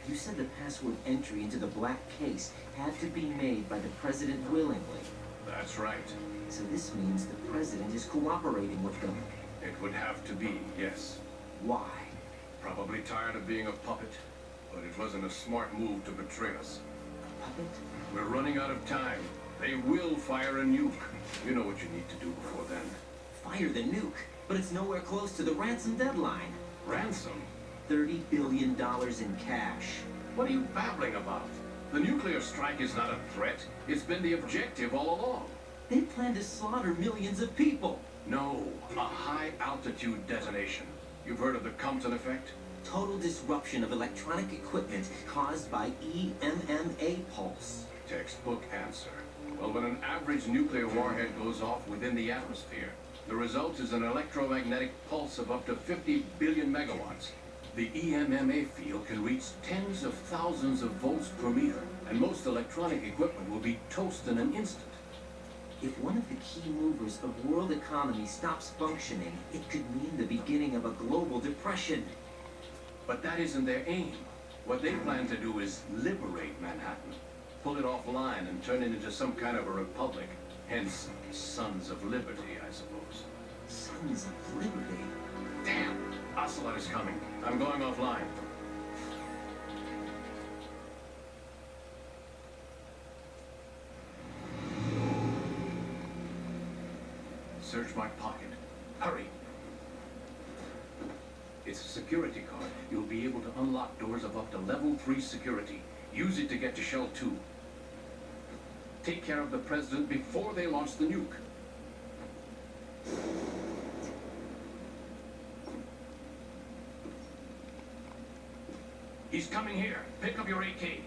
You said the password entry into the black case had to be made by the president willingly. That's right. So this means the president is cooperating with them. It would have to be, yes. Why? Probably tired of being a puppet, but it wasn't a smart move to betray us. A puppet? We're running out of time. They will fire a nuke. You know what you need to do before then. Fire the nuke, but it's nowhere close to the ransom deadline. Ransom? $30 billion in cash. What are you babbling about? The nuclear strike is not a threat. It's been the objective all along. They plan to slaughter millions of people. No, a high-altitude detonation. You've heard of the Compton effect? Total disruption of electronic equipment caused by EMMA pulse. Textbook answer. Well, when an average nuclear warhead goes off within the atmosphere, the result is an electromagnetic pulse of up to 50 billion megawatts. The EMMA field can reach tens of thousands of volts per meter, and most electronic equipment will be toast in an instant. If one of the key movers of world economy stops functioning, it could mean the beginning of a global depression. But that isn't their aim. What they plan to do is liberate Manhattan, pull it offline and turn it into some kind of a republic. Hence, Sons of Liberty, I suppose. Sons of Liberty? Damn! Ocelot is coming. I'm going offline. Search my pocket. Hurry! It's a security card. You'll be able to unlock doors of up to level 3 security. Use it to get to Shell 2. Take care of the president before they launch the nuke. He's coming here. Pick up your AK.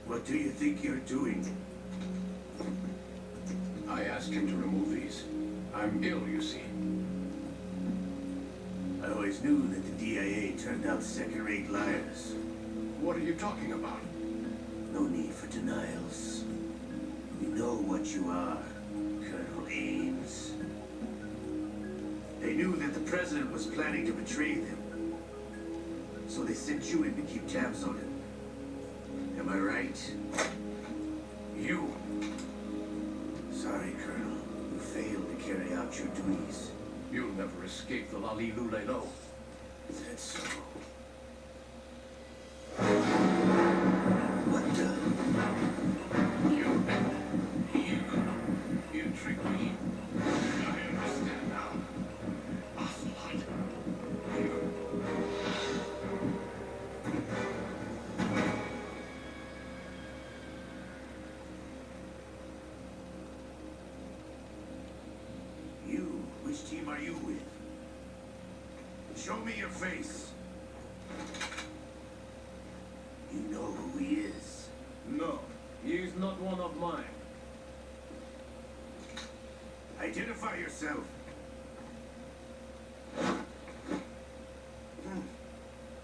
What do you think you're doing? I asked him to remove these. I'm ill, you see. I always knew that the DIA turned out second-rate liars. What are you talking about? No need for denials. We know what you are, Colonel Ames. They knew that the president was planning to betray them. So they sent you in to keep tabs on him. Am I right? You? Sorry, Colonel. You failed to carry out your duties. You'll never escape the Lalilulelo. That's so. What the? You tricked me. I understand now. Ocelot. Which team are you with? Show me your face. You know who he is. No, he is not one of mine. Identify yourself.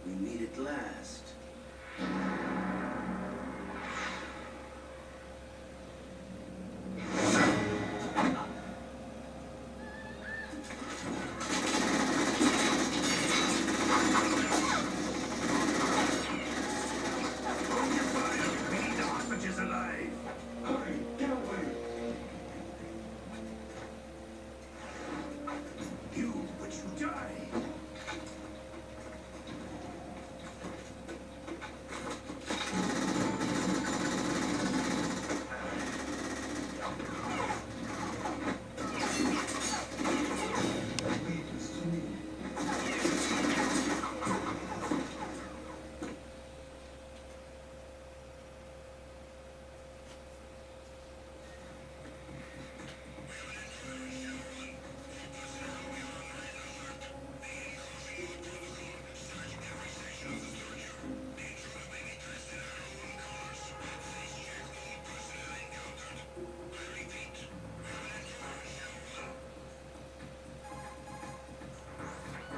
We meet at last.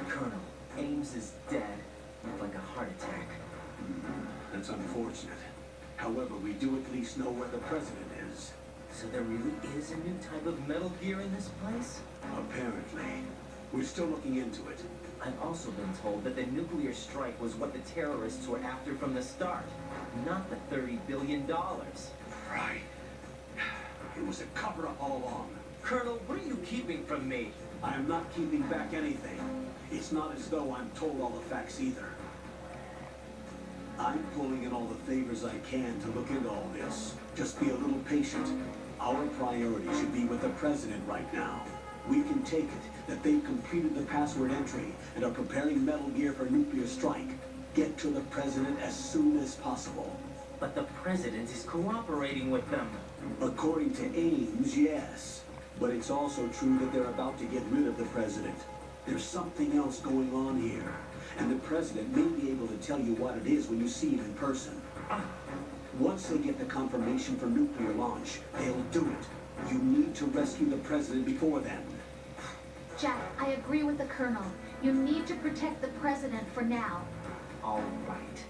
Colonel, Ames is dead. Like a heart attack. That's unfortunate. However, we do at least know where the president is. So there really is a new type of Metal Gear in this place? Apparently. We're still looking into it. I've also been told that the nuclear strike was what the terrorists were after from the start, not the $30 billion. Right. It was a cover-up all along. Colonel, what are you keeping from me? I am not keeping back anything. It's not as though I'm told all the facts either. I'm pulling in all the favors I can to look into all this. Just be a little patient. Our priority should be with the president right now. We can take it that they've completed the password entry and are preparing Metal Gear for nuclear strike. Get to the president as soon as possible. But the president is cooperating with them. According to Ames, yes. But it's also true that they're about to get rid of the president. There's something else going on here. And the president may be able to tell you what it is when you see him in person. Once they get the confirmation for nuclear launch, they'll do it. You need to rescue the president before then. Jack, I agree with the Colonel. You need to protect the president for now. All right.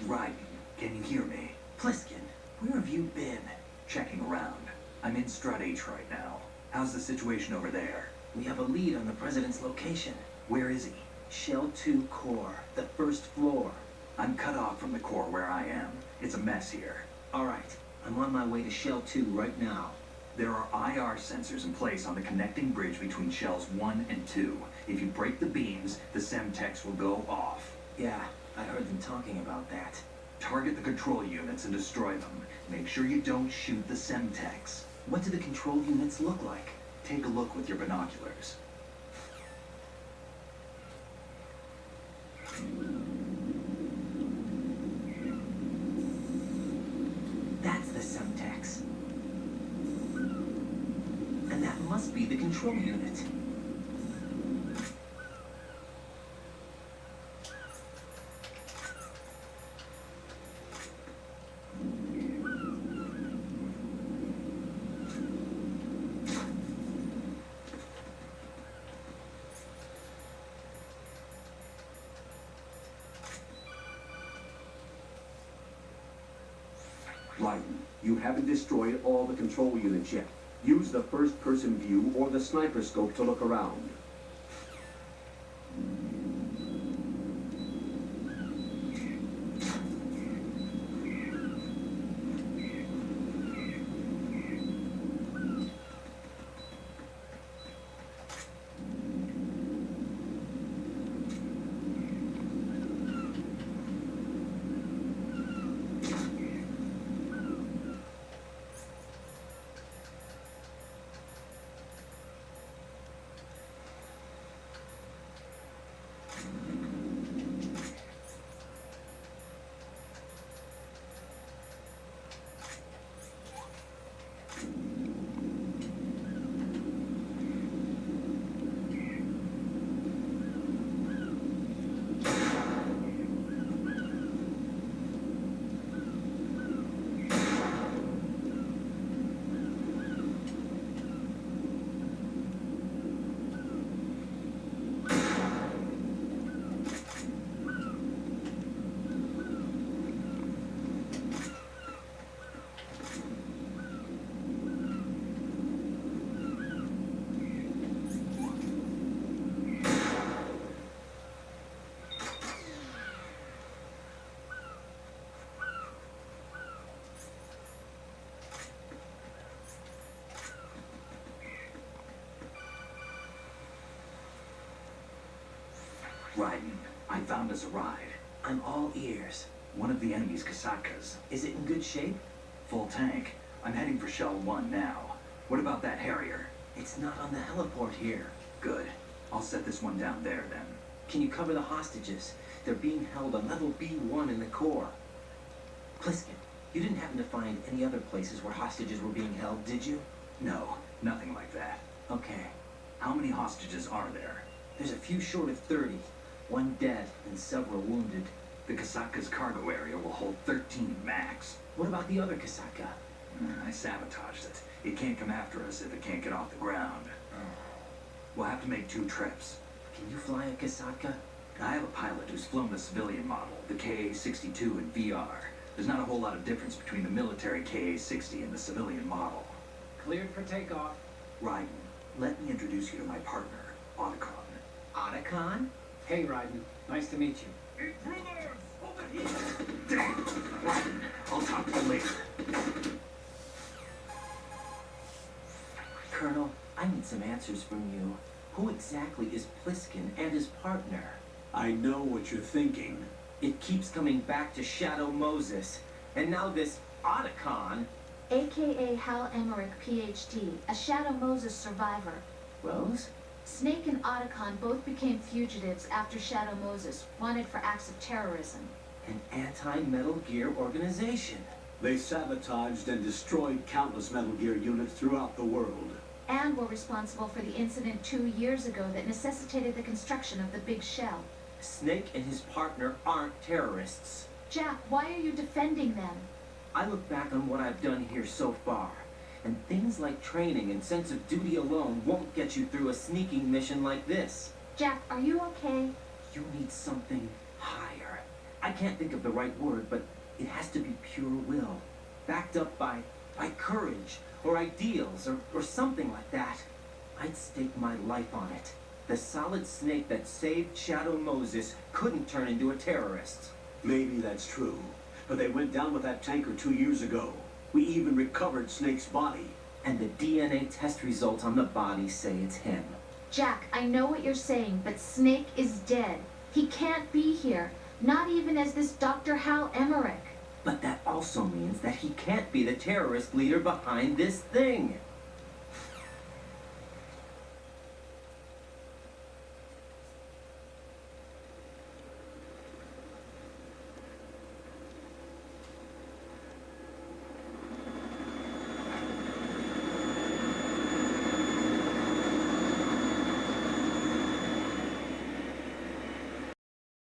Right. Can you hear me? Pliskin, where have you been? Checking around. I'm in Strut H right now. How's the situation over there? We have a lead on the president's location. Where is he? Shell 2 core, the first floor. I'm cut off from the core where I am. It's a mess here. All right, I'm on my way to Shell 2 right now. There are IR sensors in place on the connecting bridge between Shells 1 and 2. If you break the beams, the Semtex will go off. Yeah, I heard them talking about that. Target the control units and destroy them. Make sure you don't shoot the Semtex. What do the control units look like? Take a look with your binoculars. That's the Semtex. And that must be the control unit. Raiden, you haven't destroyed all the control units yet. Use the first-person view or the sniper scope to look around. Raiden, I found us a ride. I'm all ears. One of the enemy's Kasakas. Is it in good shape? Full tank. I'm heading for Shell 1 now. What about that Harrier? It's not on the heliport here. Good. I'll set this one down there then. Can you cover the hostages? They're being held on level B1 in the core. Pliskin, you didn't happen to find any other places where hostages were being held, did you? No, nothing like that. Okay. How many hostages are there? There's a few short of 30. One dead and several wounded. The Kasaka's cargo area will hold 13 max. What about the other Kasaka? I sabotaged it. It can't come after us if it can't get off the ground. We'll have to make 2 trips. Can you fly a Kasaka? I have a pilot who's flown the civilian model, the KA-62 in VR. There's not a whole lot of difference between the military KA-60 and the civilian model. Cleared for takeoff. Raiden, let me introduce you to my partner, Otacon. Otacon? Hey, Raiden. Nice to meet you. Intruders! Over here! Damn! Raiden, I'll talk to you later. Colonel, I need some answers from you. Who exactly is Pliskin and his partner? I know what you're thinking. It keeps coming back to Shadow Moses. And now this Otacon. AKA Hal Emmerich, PhD, a Shadow Moses survivor. Rose? Snake and Otacon both became fugitives after Shadow Moses, wanted for acts of terrorism. An anti-Metal Gear organization. They sabotaged and destroyed countless Metal Gear units throughout the world. And were responsible for the incident 2 years ago that necessitated the construction of the Big Shell. Snake and his partner aren't terrorists. Jack, why are you defending them? I look back on what I've done here so far, and things like training and sense of duty alone won't get you through a sneaking mission like this. Jack, are you okay? You need something higher. I can't think of the right word, but it has to be pure will. Backed up by courage, or ideals, or something like that. I'd stake my life on it. The solid snake that saved Shadow Moses couldn't turn into a terrorist. Maybe that's true, but they went down with that tanker 2 years ago. We even recovered Snake's body. And the DNA test results on the body say it's him. Jack, I know what you're saying, but Snake is dead. He can't be here, not even as this Dr. Hal Emmerich. But that also means that he can't be the terrorist leader behind this thing.